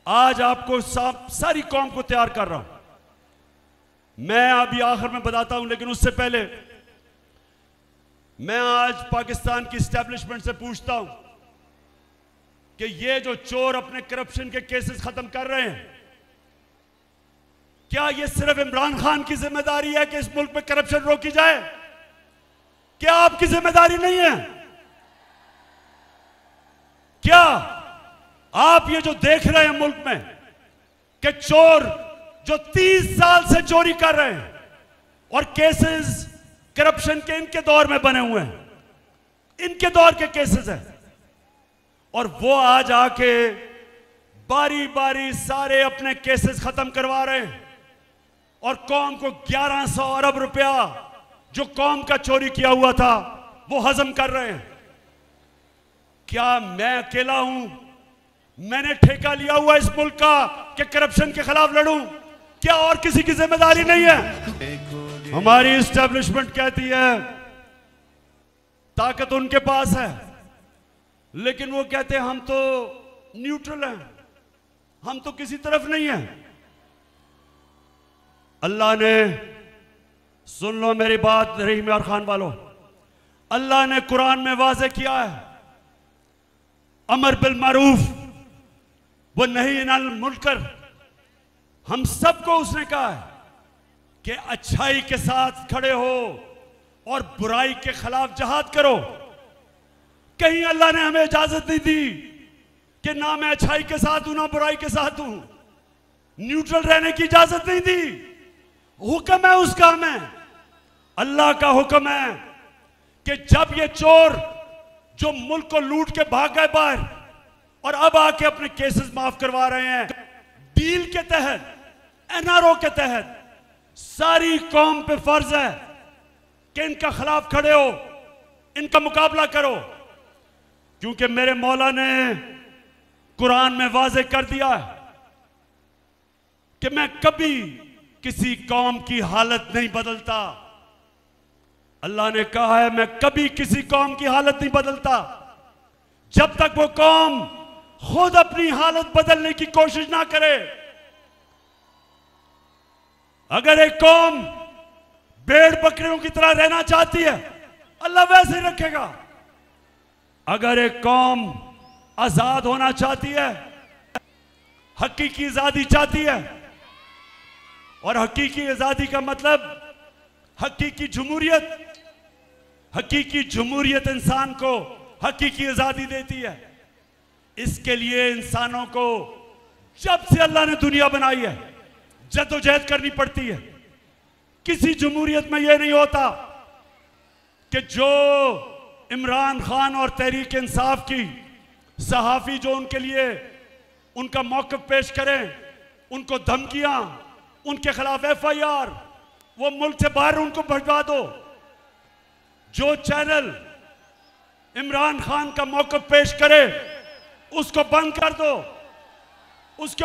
आज आपको सारी कौम को तैयार कर रहा हूं। मैं अभी आखिर में बताता हूं, लेकिन उससे पहले मैं आज पाकिस्तान की एस्टेब्लिशमेंट से पूछता हूं कि ये जो चोर अपने करप्शन के केसेस खत्म कर रहे हैं, क्या ये सिर्फ इमरान खान की जिम्मेदारी है कि इस मुल्क में करप्शन रोकी जाए? क्या आपकी जिम्मेदारी नहीं है? क्या आप ये जो देख रहे हैं मुल्क में कि चोर जो 30 साल से चोरी कर रहे हैं और केसेस करप्शन के इनके दौर में बने हुए हैं, इनके दौर के केसेस हैं, और वो आज आके बारी बारी सारे अपने केसेस खत्म करवा रहे हैं। और कौम को 1100 अरब रुपया जो कौम का चोरी किया हुआ था वो हजम कर रहे हैं। क्या मैं अकेला हूं? मैंने ठेका लिया हुआ इस मुल्क का कि करप्शन के खिलाफ लड़ूं? क्या और किसी की जिम्मेदारी नहीं है? हमारी एस्टेब्लिशमेंट कहती है ताकत उनके पास है, लेकिन वो कहते हैं हम तो न्यूट्रल हैं, हम तो किसी तरफ नहीं हैं। अल्लाह ने, सुन लो मेरी बात रहीम यार खान वालों, अल्लाह ने कुरान में वाज़े किया है, अमर बिल मारूफ वो नहीं अनिल मुनकर। हम सबको उसने कहा है कि अच्छाई के साथ खड़े हो और बुराई के खिलाफ जहाद करो। कहीं अल्लाह ने हमें इजाजत नहीं दी कि ना मैं अच्छाई के साथ हूं ना बुराई के साथ हूं, न्यूट्रल रहने की इजाजत नहीं दी। हुक्म है उसका, हमें अल्लाह का हुक्म है कि जब ये चोर जो मुल्क को लूट के भाग गए बाहर और अब आके अपने केसेस माफ करवा रहे हैं, डील के तहत, एनआरओ के तहत सारी कौम पे फर्ज है कि इनका खिलाफ खड़े हो, इनका मुकाबला करो, क्योंकि मेरे मौला ने कुरान में वाज़े कर दिया है कि मैं कभी किसी कौम की हालत नहीं बदलता। अल्लाह ने कहा है मैं कभी किसी कौम की हालत नहीं बदलता जब तक वो कौम खुद अपनी हालत बदलने की कोशिश ना करे। अगर एक कौम भेड़ बकरियों की तरह रहना चाहती है, अल्लाह वैसे ही रखेगा। अगर एक कौम आजाद होना चाहती है, हकीकी आजादी चाहती है, और हकीकी आजादी का मतलब हकीकी जमहूरियत, हकीकी जमहूरियत इंसान को हकीकी आजादी देती है। इसके लिए इंसानों को जब से अल्लाह ने दुनिया बनाई है जद्दोजहद करनी पड़ती है। किसी जमहूरियत में यह नहीं होता कि जो इमरान खान और तहरीक इंसाफ की सहाफ़ी जो उनके लिए उनका मौक़िफ़ पेश करें, उनको धमकियां, उनके खिलाफ FIR, वो मुल्क से बाहर उनको भटका दो। जो चैनल इमरान खान का मौक़िफ़ पेश करे उसको बंद कर दो, उसके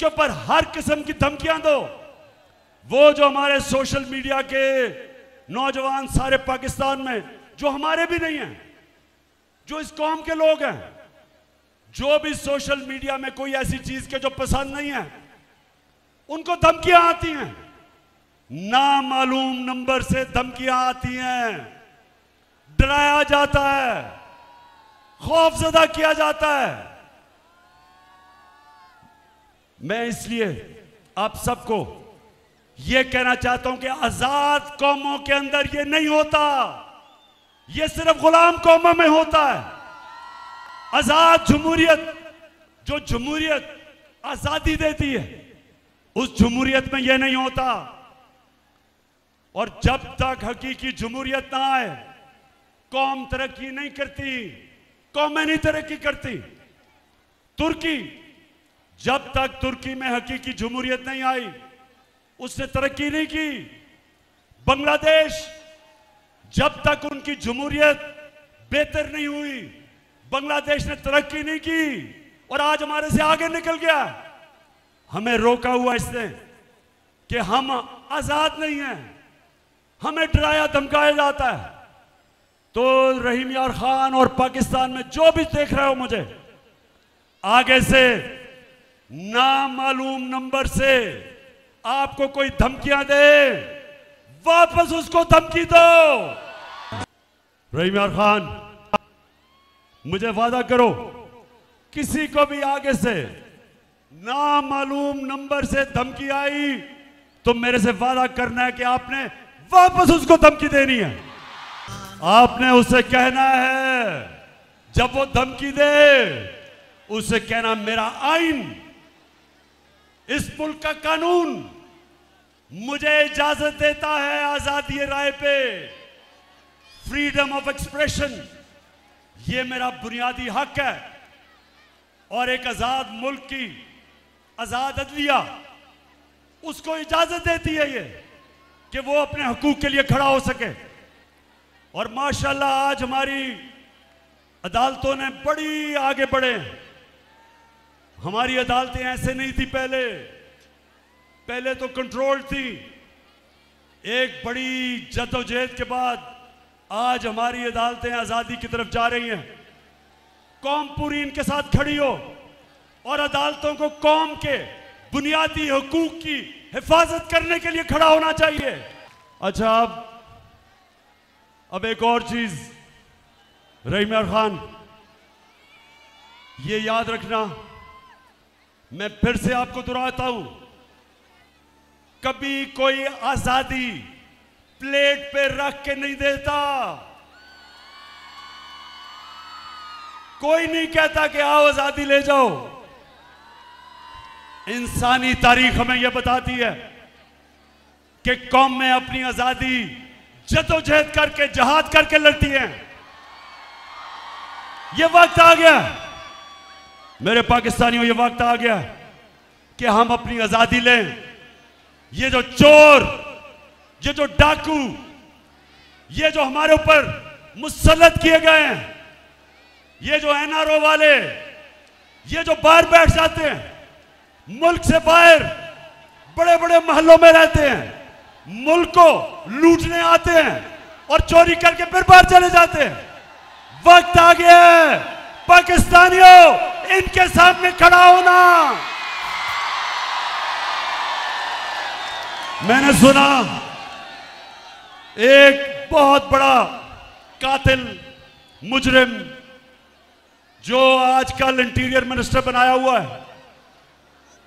ऊपर हर किस्म की धमकियां दो। वो जो हमारे सोशल मीडिया के नौजवान सारे पाकिस्तान में जो हमारे भी नहीं हैं, जो इस कौम के लोग हैं, जो भी सोशल मीडिया में कोई ऐसी चीज के जो पसंद नहीं है, उनको धमकियां आती हैं, नामालूम नंबर से धमकियां आती हैं, डराया जाता है, खौफजदा किया जाता है। मैं इसलिए आप सबको यह कहना चाहता हूं कि आजाद कौमों के अंदर यह नहीं होता, यह सिर्फ गुलाम कौमों में होता है। आजाद जमहूरियत, जो जमहूरियत आजादी देती है, उस जमहूरियत में यह नहीं होता। और जब तक हकीकी जमहूरियत ना आए, कौम तरक्की नहीं करती, कौमें नहीं तरक्की करती। तुर्की, जब तक तुर्की में हकीकी जमहूरियत नहीं आई, उसने तरक्की नहीं की। बांग्लादेश, जब तक उनकी जमहूरियत बेहतर नहीं हुई, बांग्लादेश ने तरक्की नहीं की और आज हमारे से आगे निकल गया। हमें रोका हुआ इसने कि हम आजाद नहीं हैं, हमें डराया धमकाया जाता है। तो रहीम यार खान और पाकिस्तान में जो भी देख रहे हो मुझे, आगे से नामालूम नंबर से आपको कोई धमकियां दे, वापस उसको धमकी दो। रहीम यार खान, मुझे वादा करो, किसी को भी आगे से नामालूम नंबर से धमकी आई तो मेरे से वादा करना है कि आपने वापस उसको धमकी देनी है। आपने उसे कहना है, जब वो धमकी दे, उसे कहना मेरा आइन, इस मुल्क का कानून मुझे इजाजत देता है आजादी राय पे, फ्रीडम ऑफ एक्सप्रेशन, ये मेरा बुनियादी हक है। और एक आजाद मुल्क की आजाद अदलिया, उसको इजाजत देती है ये कि वो अपने हकूक के लिए खड़ा हो सके। और माशाल्लाह आज हमारी अदालतों ने बड़ी आगे बढ़े। हमारी अदालतें ऐसे नहीं थी पहले तो कंट्रोल थी। एक बड़ी जद्दोजहद के बाद आज हमारी अदालतें आज़ादी की तरफ जा रही हैं। कौम पूरी इनके साथ खड़ी हो और अदालतों को कौम के बुनियादी हकूक की हिफाजत करने के लिए खड़ा होना चाहिए। अच्छा, अब एक और चीज, रहीम खान, ये याद रखना, मैं फिर से आपको दोहराता हूं, कभी कोई आजादी प्लेट पे रख के नहीं देता। कोई नहीं कहता कि आओ आजादी ले जाओ। इंसानी तारीख हमें यह बताती है कि कौम में अपनी आजादी जद्दोजहद करके, जहाद करके लड़ती है। यह वक्त आ गया मेरे पाकिस्तानियों, यह वक्त आ गया कि हम अपनी आजादी लें। ये जो चोर, ये जो डाकू, ये जो हमारे ऊपर मुसल्लत किए गए हैं, ये जो एनआरओ वाले, ये जो बाहर बैठ जाते हैं, मुल्क से बाहर बड़े बड़े महलों में रहते हैं, मुल्क को लूटने आते हैं और चोरी करके फिर बाहर चले जाते हैं। वक्त आ गया है पाकिस्तानियों, इनके सामने खड़ा होना। मैंने सुना एक बहुत बड़ा कातिल मुजरिम जो आजकल इंटीरियर मिनिस्टर बनाया हुआ है,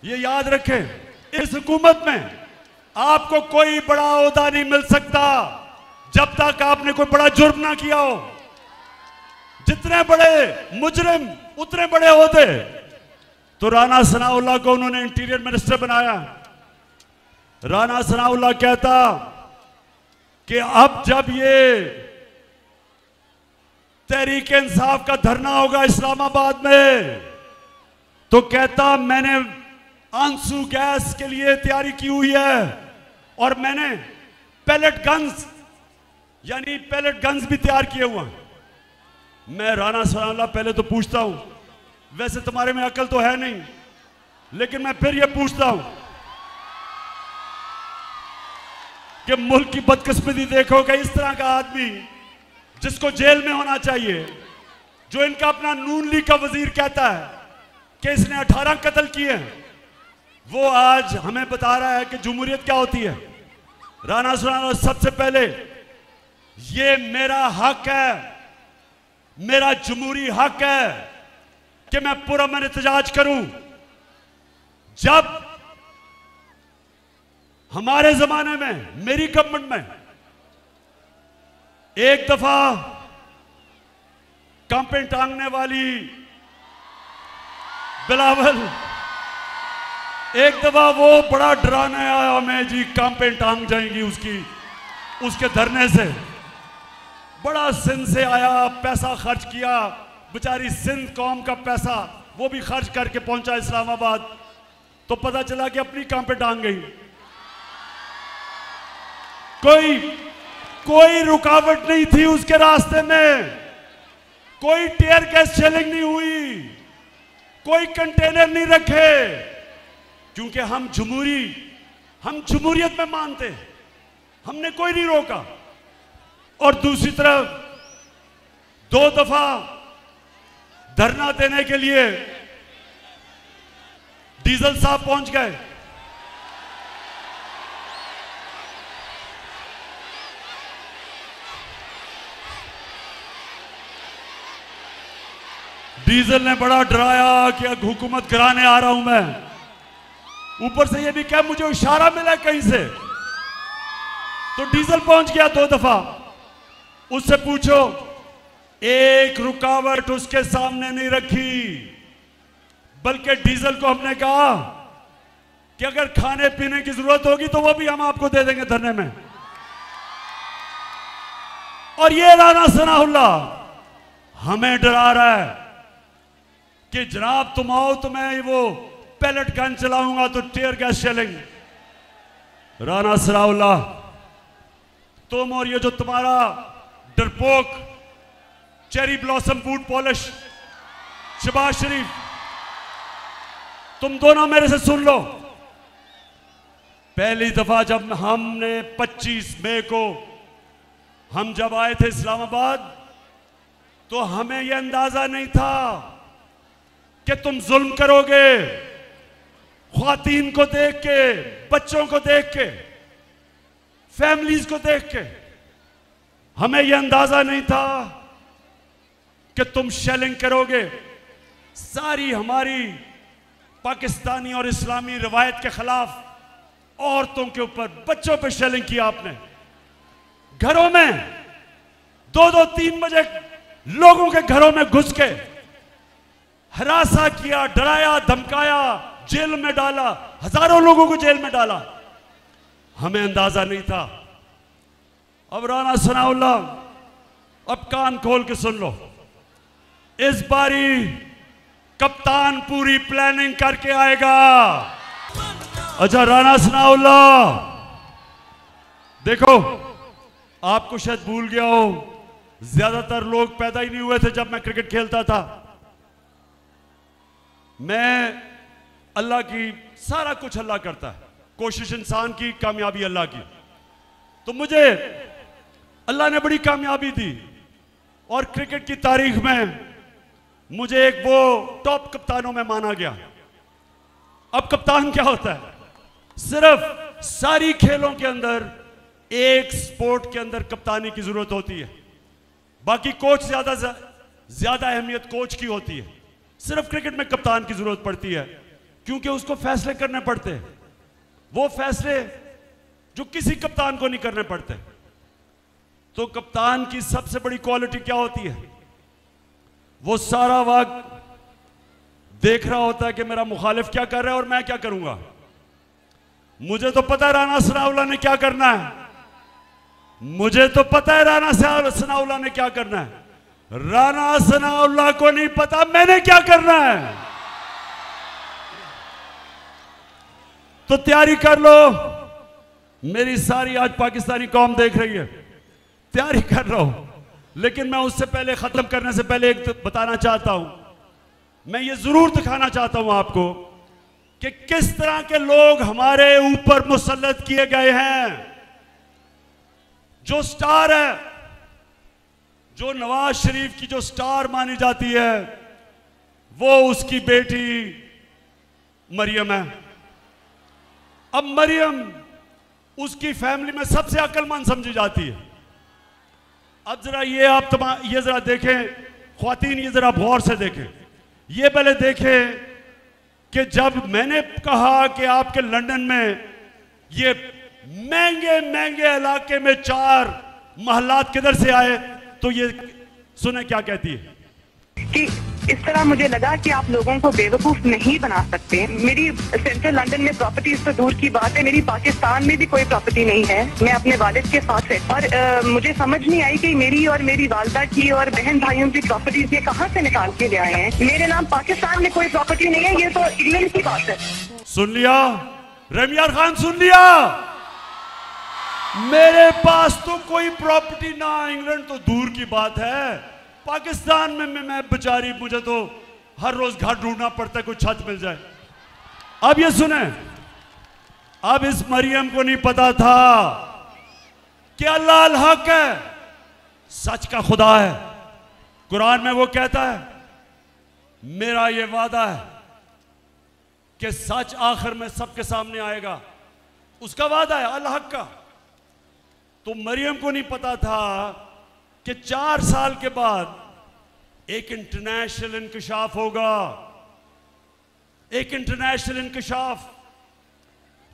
ये याद रखें, इस हुकूमत में आपको कोई बड़ा ओहदा नहीं मिल सकता जब तक आपने कोई बड़ा जुर्म ना किया हो। जितने बड़े मुजरिम उतने बड़े ओहदे। तो राना सनाउल्लाह को उन्होंने इंटीरियर मिनिस्टर बनाया। राना सनाउल्लाह कहता कि अब जब ये तहरीक इंसाफ का धरना होगा इस्लामाबाद में, तो कहता मैंने आंसू गैस के लिए तैयारी की हुई है और मैंने पैलेट गन्स, यानी पैलेट गन्स भी तैयार किए हुए हैं। मैं राना सनाउल्लाह पहले तो पूछता हूं, वैसे तुम्हारे में अकल तो है नहीं, लेकिन मैं फिर यह पूछता हूं कि मुल्क की बदकिस्मती देखो कि इस तरह का आदमी जिसको जेल में होना चाहिए, जो इनका अपना नून लीग का वजीर कहता है कि इसने 18 कत्ल किए हैं, वो आज हमें बता रहा है कि जमहूरियत क्या होती है। राना सनाउल्लाह, सबसे पहले ये मेरा हक है, मेरा जमहूरी हक है कि मैं पुरअमन एहतजाज करूं। जब हमारे जमाने में, मेरी गवर्नमेंट में, एक दफा कांपे टांगने वाली बिलावल, एक दफा वो बड़ा डराने आया हमें जी, कांपे टांग जाएंगी उसके धरने से। बड़ा सिंध से आया, पैसा खर्च किया, बेचारी सिंध कौम का पैसा वो भी खर्च करके पहुंचा इस्लामाबाद, तो पता चला कि अपनी कांपे टांग गई। कोई रुकावट नहीं थी उसके रास्ते में, कोई टीयर गैस शेलिंग नहीं हुई, कोई कंटेनर नहीं रखे, क्योंकि हम जमहूरियत में मानते हैं, हमने कोई नहीं रोका। और दूसरी तरफ 2 दफा धरना देने के लिए डीजल साहब पहुंच गए। डीजल ने बड़ा डराया कि हुकूमत गिराने आ रहा हूं मैं। ऊपर से ये भी क्या, मुझे इशारा मिला कहीं से, तो डीजल पहुंच गया 2 दफा। उससे पूछो, एक रुकावट उसके सामने नहीं रखी, बल्कि डीजल को हमने कहा कि अगर खाने पीने की जरूरत होगी तो वो भी हम आपको दे देंगे धरने में। और ये राना सनाउल्लाह हमें डरा रहा है कि जनाब तुम आओ तो मैं वो पैलेट गन चलाऊंगा तो tear gas shelling. Rana Sanaullah, तुम और ये जो तुम्हारा डरपोक cherry blossom boot polish Shehbaz Sharif, तुम दोनों मेरे से सुन लो। पहली दफा जब हमने 25 मई को हम जब आए थे इस्लामाबाद, तो हमें यह अंदाजा नहीं था कि तुम जुल्म करोगे। ख्वातीन को देख के, बच्चों को देख के, फैमिलीज को देख के हमें यह अंदाजा नहीं था कि तुम शेलिंग करोगे। सारी हमारी पाकिस्तानी और इस्लामी रवायत के खिलाफ औरतों के ऊपर, बच्चों पे शेलिंग किया आपने। घरों में 2-2, 3 बजे लोगों के घरों में घुस के हरासा किया, डराया, धमकाया, जेल में डाला, हजारों लोगों को जेल में डाला। हमें अंदाजा नहीं था। अब राना सनाउल्लाह, अब कान खोल के सुन लो। इस बारी कप्तान पूरी प्लानिंग करके आएगा। अच्छा राना सनाउल्लाह, देखो आपको शायद भूल गया हो, ज्यादातर लोग पैदा ही नहीं हुए थे जब मैं क्रिकेट खेलता था। मैं अल्लाह की, सारा कुछ अल्लाह करता है, कोशिश इंसान की, कामयाबी अल्लाह की। तो मुझे अल्लाह ने बड़ी कामयाबी दी और क्रिकेट की तारीख में मुझे एक वो टॉप कप्तानों में माना गया। अब कप्तान क्या होता है? सिर्फ सारी खेलों के अंदर एक स्पोर्ट के अंदर कप्तानी की जरूरत होती है, बाकी कोच ज्यादा अहमियत कोच की होती है। सिर्फ क्रिकेट में कप्तान की जरूरत पड़ती है, क्योंकि उसको फैसले करने पड़ते हैं, वो फैसले जो किसी कप्तान को नहीं करने पड़ते। तो कप्तान की सबसे बड़ी क्वालिटी क्या होती है? वो सारा वक्त देख रहा होता है कि मेरा मुखालिफ क्या कर रहा है और मैं क्या करूंगा। मुझे तो पता है राना सनाउल्लाह ने क्या करना है, मुझे तो पता है राना सनाउल्लाह ने क्या करना है। राना सनाउल्लाह को नहीं पता मैंने क्या करना है। तो तैयारी कर लो। मेरी सारी आज पाकिस्तानी कौम देख रही है, तैयारी कर लो। लेकिन मैं उससे पहले, खत्म करने से पहले एक बताना चाहता हूं, मैं ये जरूर दिखाना चाहता हूं आपको कि किस तरह के लोग हमारे ऊपर मुसल्लत किए गए हैं। जो स्टार है, जो नवाज शरीफ की जो स्टार मानी जाती है, वो उसकी बेटी मरियम है। अब मरियम उसकी फैमिली में सबसे अक्लमंद समझी जाती है। अब जरा ये आप ये जरा देखें, ख्वातीन ये जरा गौर से देखें, ये पहले देखें कि जब मैंने कहा कि आपके लंदन में ये महंगे महंगे इलाके में 4 महलात किधर से आए, तो ये सुने क्या कहती है कि इस तरह मुझे लगा कि आप लोगों को बेवकूफ नहीं बना सकते। मेरी सेंट्रल लंदन में प्रॉपर्टीज तो दूर की बात है, मेरी पाकिस्तान में भी कोई प्रॉपर्टी नहीं है। मैं अपने वालिद के साथ है और मुझे समझ नहीं आई कि मेरी और मेरी वालदा की और बहन भाइयों की प्रॉपर्टीज ये कहाँ से निकाल के ले आए हैं। मेरे नाम पाकिस्तान में कोई प्रॉपर्टी नहीं है, ये तो इंग्लैंड की बात है। सुन लिया रमियार खान, सुन लिया? मेरे पास तो कोई प्रॉपर्टी ना, इंग्लैंड तो दूर की बात है। पाकिस्तान में मैं बेचारी, मुझे तो हर रोज घर ढूंढना पड़ता है, कोई छत मिल जाए। अब ये सुने, अब इस मरियम को नहीं पता था कि अल्लाह अल हक है, सच का खुदा है। कुरान में वो कहता है, मेरा ये वादा है कि सच आखिर में सबके सामने आएगा, उसका वादा है अल हक का। तो मरियम को नहीं पता था कि 4 साल के बाद एक इंटरनेशनल इंकशाफ होगा, एक इंटरनेशनल इंकशाफ,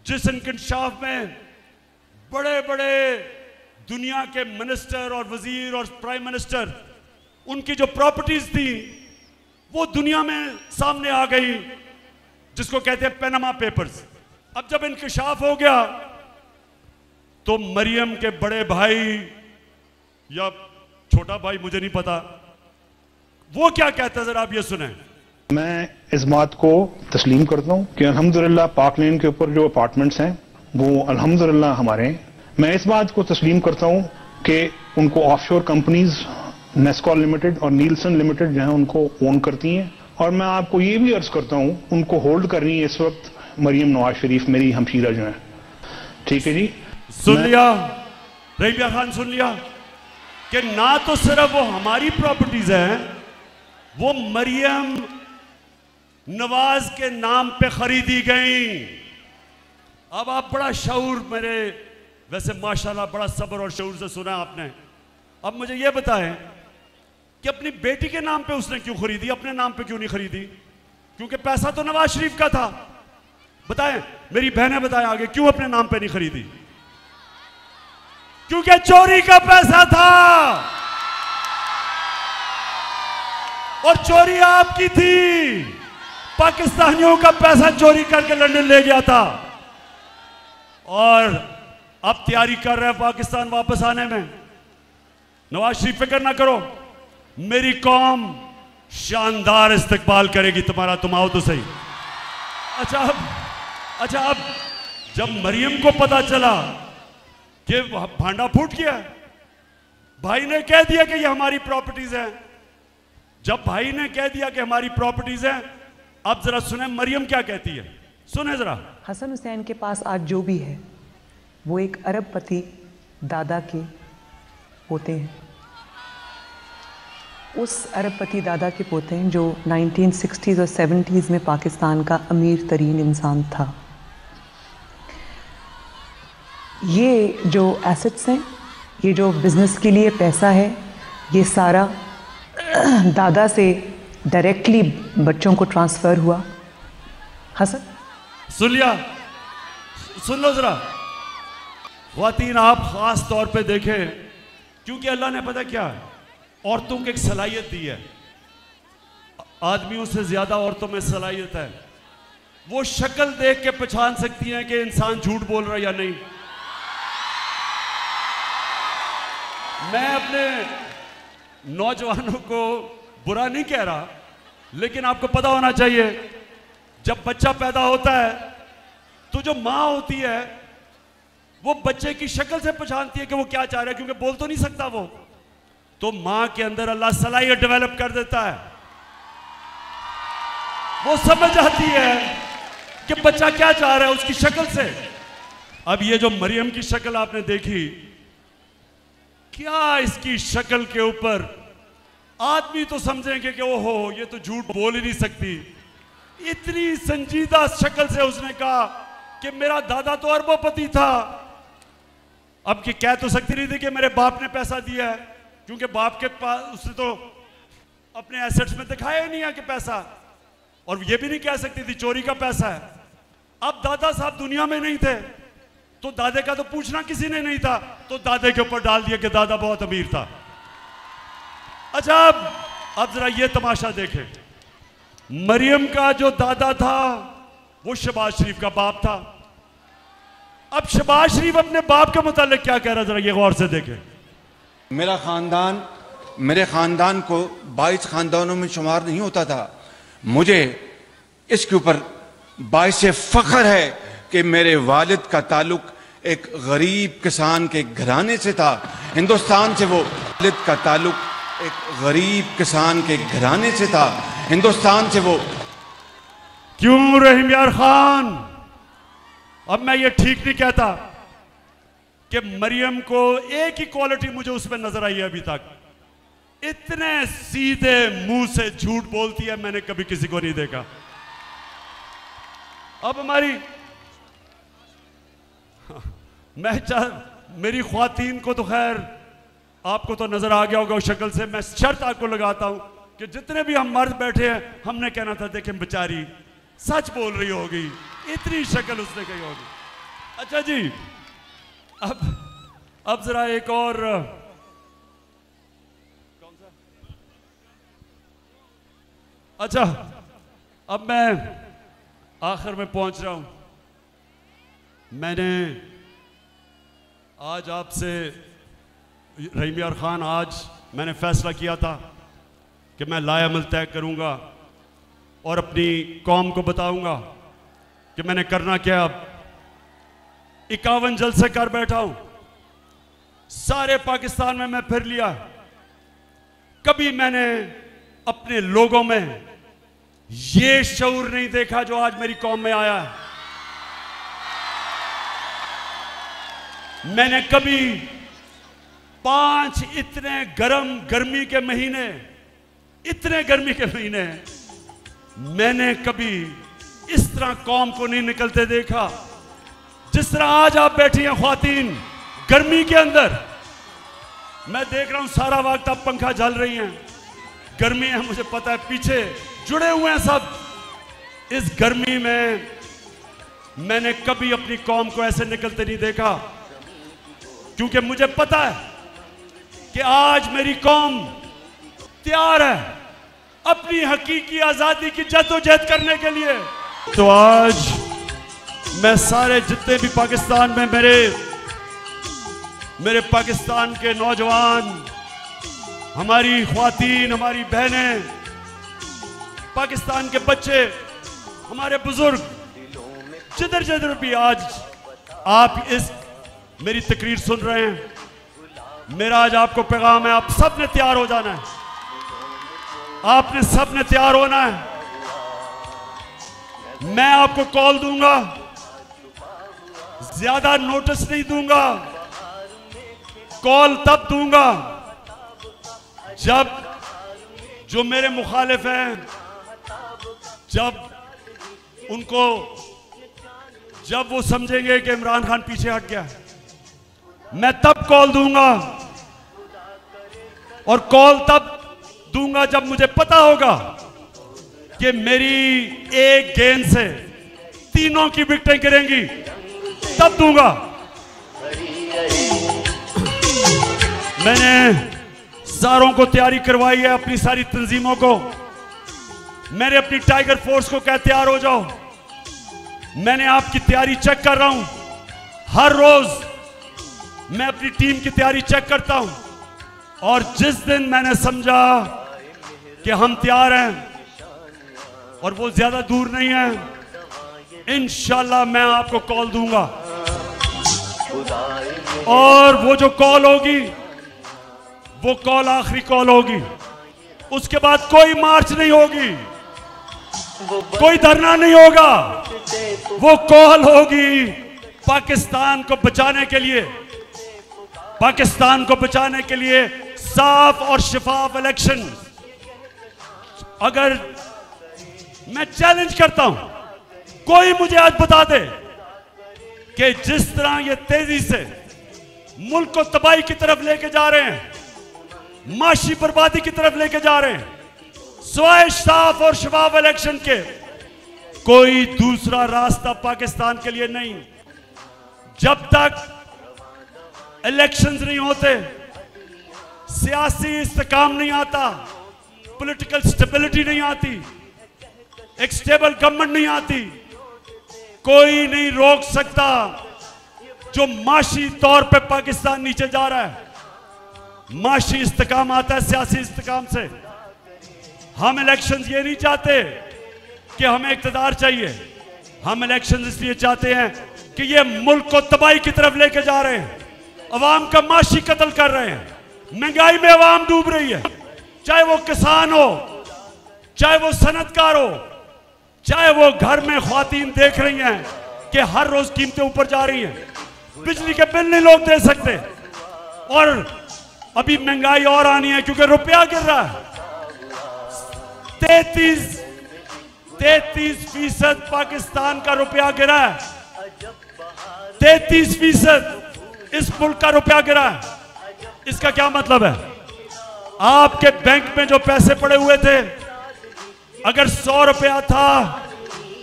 जिस इंकशाफ में बड़े बड़े दुनिया के मिनिस्टर और वजीर और प्राइम मिनिस्टर, उनकी जो प्रॉपर्टीज थी वो दुनिया में सामने आ गई, जिसको कहते हैं पैनामा पेपर्स। अब जब इंकशाफ हो गया तो मरियम के बड़े भाई या छोटा भाई, मुझे नहीं पता, वो क्या कहता है, जरा आप ये सुने। मैं इस बात को तस्लीम करता हूँ कि अल्हम्दुलिल्लाह पाक लैंड के ऊपर जो अपार्टमेंट्स हैं वो अल्हम्दुलिल्लाह हमारे हैं। मैं इस बात को तस्लीम करता हूं कि उनको ऑफशोर कंपनीज नेस्कॉल लिमिटेड और नीलसन लिमिटेड जो है उनको ओन करती हैं, और मैं आपको ये भी अर्ज करता हूं उनको होल्ड कर रही है इस वक्त मरियम नवाज शरीफ, मेरी हमशीरा जो है। ठीक है जी, सुन लिया रहीम यार खान, सुन लिया कि ना तो सिर्फ वो हमारी प्रॉपर्टीज हैं, वो मरियम नवाज के नाम पे खरीदी गई। अब आप बड़ा शऊर, मेरे वैसे माशाल्लाह बड़ा सब्र और शऊर से सुना आपने। अब मुझे ये बताएं कि अपनी बेटी के नाम पे उसने क्यों खरीदी, अपने नाम पे क्यों नहीं खरीदी? क्योंकि पैसा तो नवाज शरीफ का था। बताएं, मेरी बहनें बताएं आगे, क्यों अपने नाम पे नहीं खरीदी? क्योंकि चोरी का पैसा था, और चोरी आपकी थी। पाकिस्तानियों का पैसा चोरी करके लंदन ले गया था, और अब तैयारी कर रहे हैं पाकिस्तान वापस आने में। नवाज शरीफ फिक्र ना करो, मेरी कौम शानदार इस्तकबाल करेगी तुम्हारा, तुम आओ तो सही। अच्छा अब जब मरियम को पता चला कि भांडा फूट गया, भाई ने कह दिया कि ये हमारी प्रॉपर्टीज है। जब भाई ने कह दिया कि हमारी प्रॉपर्टीज है, अब जरा सुने मरियम क्या कहती है, सुने जरा। हसन हुसैन के पास आज जो भी है वो एक अरबपति दादा के पोते हैं। उस अरबपति दादा के पोते हैं जो 1960s और 70s में पाकिस्तान का अमीर तरीन इंसान था। ये जो एसेट्स हैं, ये जो बिज़नेस के लिए पैसा है, ये सारा दादा से डायरेक्टली बच्चों को ट्रांसफ़र हुआ। हसन सुन लिया, सुन लो जरा ख्वातीन, आप ख़ास तौर पे देखें, क्योंकि अल्लाह ने पता क्या औरतों को एक सलाहियत दी है। आदमियों से ज़्यादा औरतों में सलाहियत है। वो शक्ल देख के पहचान सकती हैं कि इंसान झूठ बोल रहा है या नहीं। मैं अपने नौजवानों को बुरा नहीं कह रहा, लेकिन आपको पता होना चाहिए जब बच्चा पैदा होता है तो जो माँ होती है वो बच्चे की शक्ल से पहचानती है कि वो क्या चाह रहा है, क्योंकि बोल तो नहीं सकता वो। तो माँ के अंदर अल्लाह सलाहियत डेवलप कर देता है, वो समझ आती है कि बच्चा क्या चाह रहा है उसकी शक्ल से। अब ये जो मरियम की शक्ल आपने देखी, क्या इसकी शक्ल के ऊपर आदमी तो समझेंगे कि ओहो ये तो झूठ बोल ही नहीं सकती। इतनी संजीदा शक्ल से उसने कहा कि मेरा दादा तो अरबोपति था। अब कि कह तो सकती नहीं थी कि मेरे बाप ने पैसा दिया है, क्योंकि बाप के पास उसने तो अपने एसेट्स में दिखाया ही नहीं है कि पैसा, और ये भी नहीं कह सकती थी चोरी का पैसा है। अब दादा साहब दुनिया में नहीं थे तो दादे का तो पूछना किसी ने नहीं था, तो दादे के ऊपर डाल दिया कि दादा बहुत अमीर था। अच्छा अब जरा ये तमाशा देखें, मरियम का जो दादा था वो शहबाज शरीफ का बाप था। अब शहबाज शरीफ अपने बाप के मुतालिक क्या कह रहा है, जरा ये गौर से देखें। मेरा ख़ानदान मेरे ख़ानदान को 22 ख़ानदानों में शुमार नहीं होता था। मुझे इसके ऊपर बाइस फ़ख्र है कि मेरे वालिद का ताल्लुक एक गरीब किसान के घराने से था। हिंदुस्तान से वो वालिद का ताल्लुक एक गरीब किसान के घराने से था। हिंदुस्तान से वो क्यों रहीम यार खान, अब मैं ये ठीक नहीं कहता कि मरियम को एक ही क्वालिटी मुझे उसमें नजर आई है अभी तक, इतने सीधे मुंह से झूठ बोलती है मैंने कभी किसी को नहीं देखा। अब हमारी मेरी ख्वातीन को तो खैर आपको तो नजर आ गया होगा उस शक्ल से। मैं शर्त आपको लगाता हूं कि जितने भी हम मर्द बैठे हैं हमने कहना था देखें बेचारी सच बोल रही होगी, इतनी शक्ल उसने कही होगी। अच्छा जी, अब जरा एक और कौन सा, अच्छा अब मैं आखिर में पहुंच रहा हूं। मैंने आज आपसे रहीम यार खान, आज मैंने फैसला किया था कि मैं लायामल तय करूंगा और अपनी कौम को बताऊंगा कि मैंने करना क्या। अब 51 जलसे कर बैठा हूं, सारे पाकिस्तान में मैं फिर लिया। कभी मैंने अपने लोगों में ये शऊर नहीं देखा जो आज मेरी कौम में आया है। मैंने कभी 5 इतने गर्मी के महीने, इतने गर्मी के महीने मैंने कभी इस तरह कौम को नहीं निकलते देखा जिस तरह आज आप बैठी हैं ख्वातीन गर्मी के अंदर। मैं देख रहा हूं सारा वक्त आप पंखा झल रही हैं, गर्मी है मुझे पता है, पीछे जुड़े हुए हैं सब। इस गर्मी में मैंने कभी अपनी कौम को ऐसे निकलते नहीं देखा, क्योंकि मुझे पता है कि आज मेरी कौम तैयार है अपनी हकीकी आजादी की जद्दोजहद करने के लिए। तो आज मैं सारे जितने भी पाकिस्तान में मेरे पाकिस्तान के नौजवान, हमारी ख्वातीन, हमारी बहनें, पाकिस्तान के बच्चे, हमारे बुजुर्ग, जिधर जिधर भी आज आप इस मेरी तकरीर सुन रहे हैं, मेरा आज आपको पैगाम है, आप सब ने तैयार हो जाना है, आपने सब ने तैयार होना है। मैं आपको कॉल दूंगा, ज्यादा नोटिस नहीं दूंगा, कॉल तब दूंगा जब जो मेरे मुखालिफ हैं, जब वो समझेंगे कि इमरान खान पीछे हट गया, मैं तब कॉल दूंगा। और कॉल तब दूंगा जब मुझे पता होगा कि मेरी एक गेंद से तीनों की विकेटें गिरेंगी, तब दूंगा। मैंने सारों को तैयारी करवाई है, अपनी सारी तंजीमों को। मैंने अपनी टाइगर फोर्स को कहा तैयार हो जाओ। मैंने आपकी तैयारी चेक कर रहा हूं, हर रोज मैं अपनी टीम की तैयारी चेक करता हूं, और जिस दिन मैंने समझा कि हम तैयार हैं और वो ज्यादा दूर नहीं है, इंशाल्लाह मैं आपको कॉल दूंगा। और वो जो कॉल होगी वो कॉल आखिरी कॉल होगी, उसके बाद कोई मार्च नहीं होगी, कोई धरना नहीं होगा, वो कॉल होगी पाकिस्तान को बचाने के लिए, पाकिस्तान को बचाने के लिए साफ और शफाफ इलेक्शन। अगर मैं चैलेंज करता हूं, कोई मुझे आज बता दे कि जिस तरह ये तेजी से मुल्क को तबाही की तरफ लेके जा रहे हैं, माशी बर्बादी की तरफ लेके जा रहे हैं, सिवाय साफ और शफाफ इलेक्शन के कोई दूसरा रास्ता पाकिस्तान के लिए नहीं। जब तक इलेक्शंस नहीं होते, सियासी इस्तेकाम नहीं आता, पॉलिटिकल स्टेबिलिटी नहीं आती, एक स्टेबल गवर्नमेंट नहीं आती, कोई नहीं रोक सकता जो माशी तौर पे पाकिस्तान नीचे जा रहा है। माशी इस्तेकाम आता है सियासी इस्तेकाम से। हम इलेक्शंस ये नहीं चाहते कि हमें इक़्तिदार चाहिए, हम इलेक्शंस इसलिए चाहते हैं कि ये मुल्क को तबाही की तरफ लेके जा रहे हैं, अवाम का माशी कत्ल कर रहे हैं, महंगाई में अवाम डूब रही है, चाहे वो किसान हो, चाहे वो सनतकार हो, चाहे वो घर में ख्वातीन देख रही हैं कि हर रोज कीमतें ऊपर जा रही हैं, बिजली के बिल नहीं लोग दे सकते, और अभी महंगाई और आनी है क्योंकि रुपया गिर रहा है। 33% पाकिस्तान का रुपया गिरा है, 33% इस मुल्क का रुपया गिरा है। इसका क्या मतलब है? आपके बैंक में जो पैसे पड़े हुए थे, अगर 100 रुपया था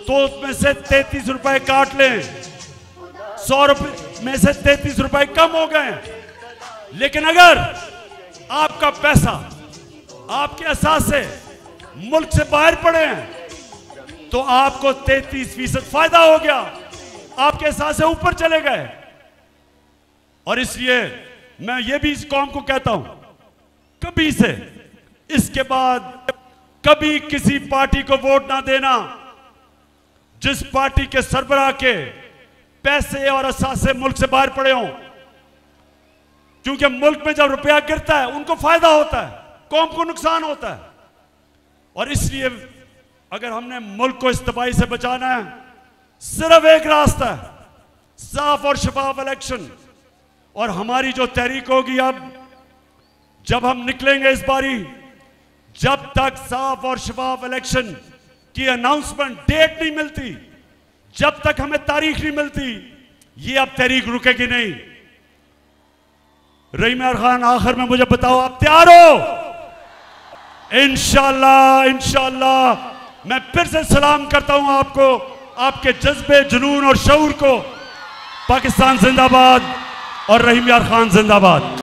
तो उसमें से 33 रुपए काट लें, 100 रुपए में से 33 रुपए कम हो गए। लेकिन अगर आपका पैसा आपके असासे मुल्क से बाहर पड़े हैं तो आपको 33% फायदा हो गया, आपके असासे ऊपर चले गए। और इसलिए मैं ये भी इस कौम को कहता हूं, कभी से इसके बाद कभी किसी पार्टी को वोट ना देना जिस पार्टी के सरबराह के पैसे और असासे मुल्क से बाहर पड़े हों, क्योंकि मुल्क में जब रुपया गिरता है उनको फायदा होता है, कौम को नुकसान होता है। और इसलिए अगर हमने मुल्क को इस तबाही से बचाना है, सिर्फ एक रास्ता है, साफ और शफाफ इलेक्शन। और हमारी जो तहरीक होगी, अब जब हम निकलेंगे इस बारी, जब तक साफ और शफाफ इलेक्शन की अनाउंसमेंट डेट नहीं मिलती, जब तक हमें तारीख नहीं मिलती, ये अब तहरीक रुकेगी नहीं। रहीम यार खान, आखिर में मुझे बताओ, आप तैयार हो? इंशाअल्लाह, इंशाअल्लाह। मैं फिर से सलाम करता हूं आपको, आपके जज्बे, जुनून और शऊर को। पाकिस्तान जिंदाबाद और रहीम यार खान जिंदाबाद।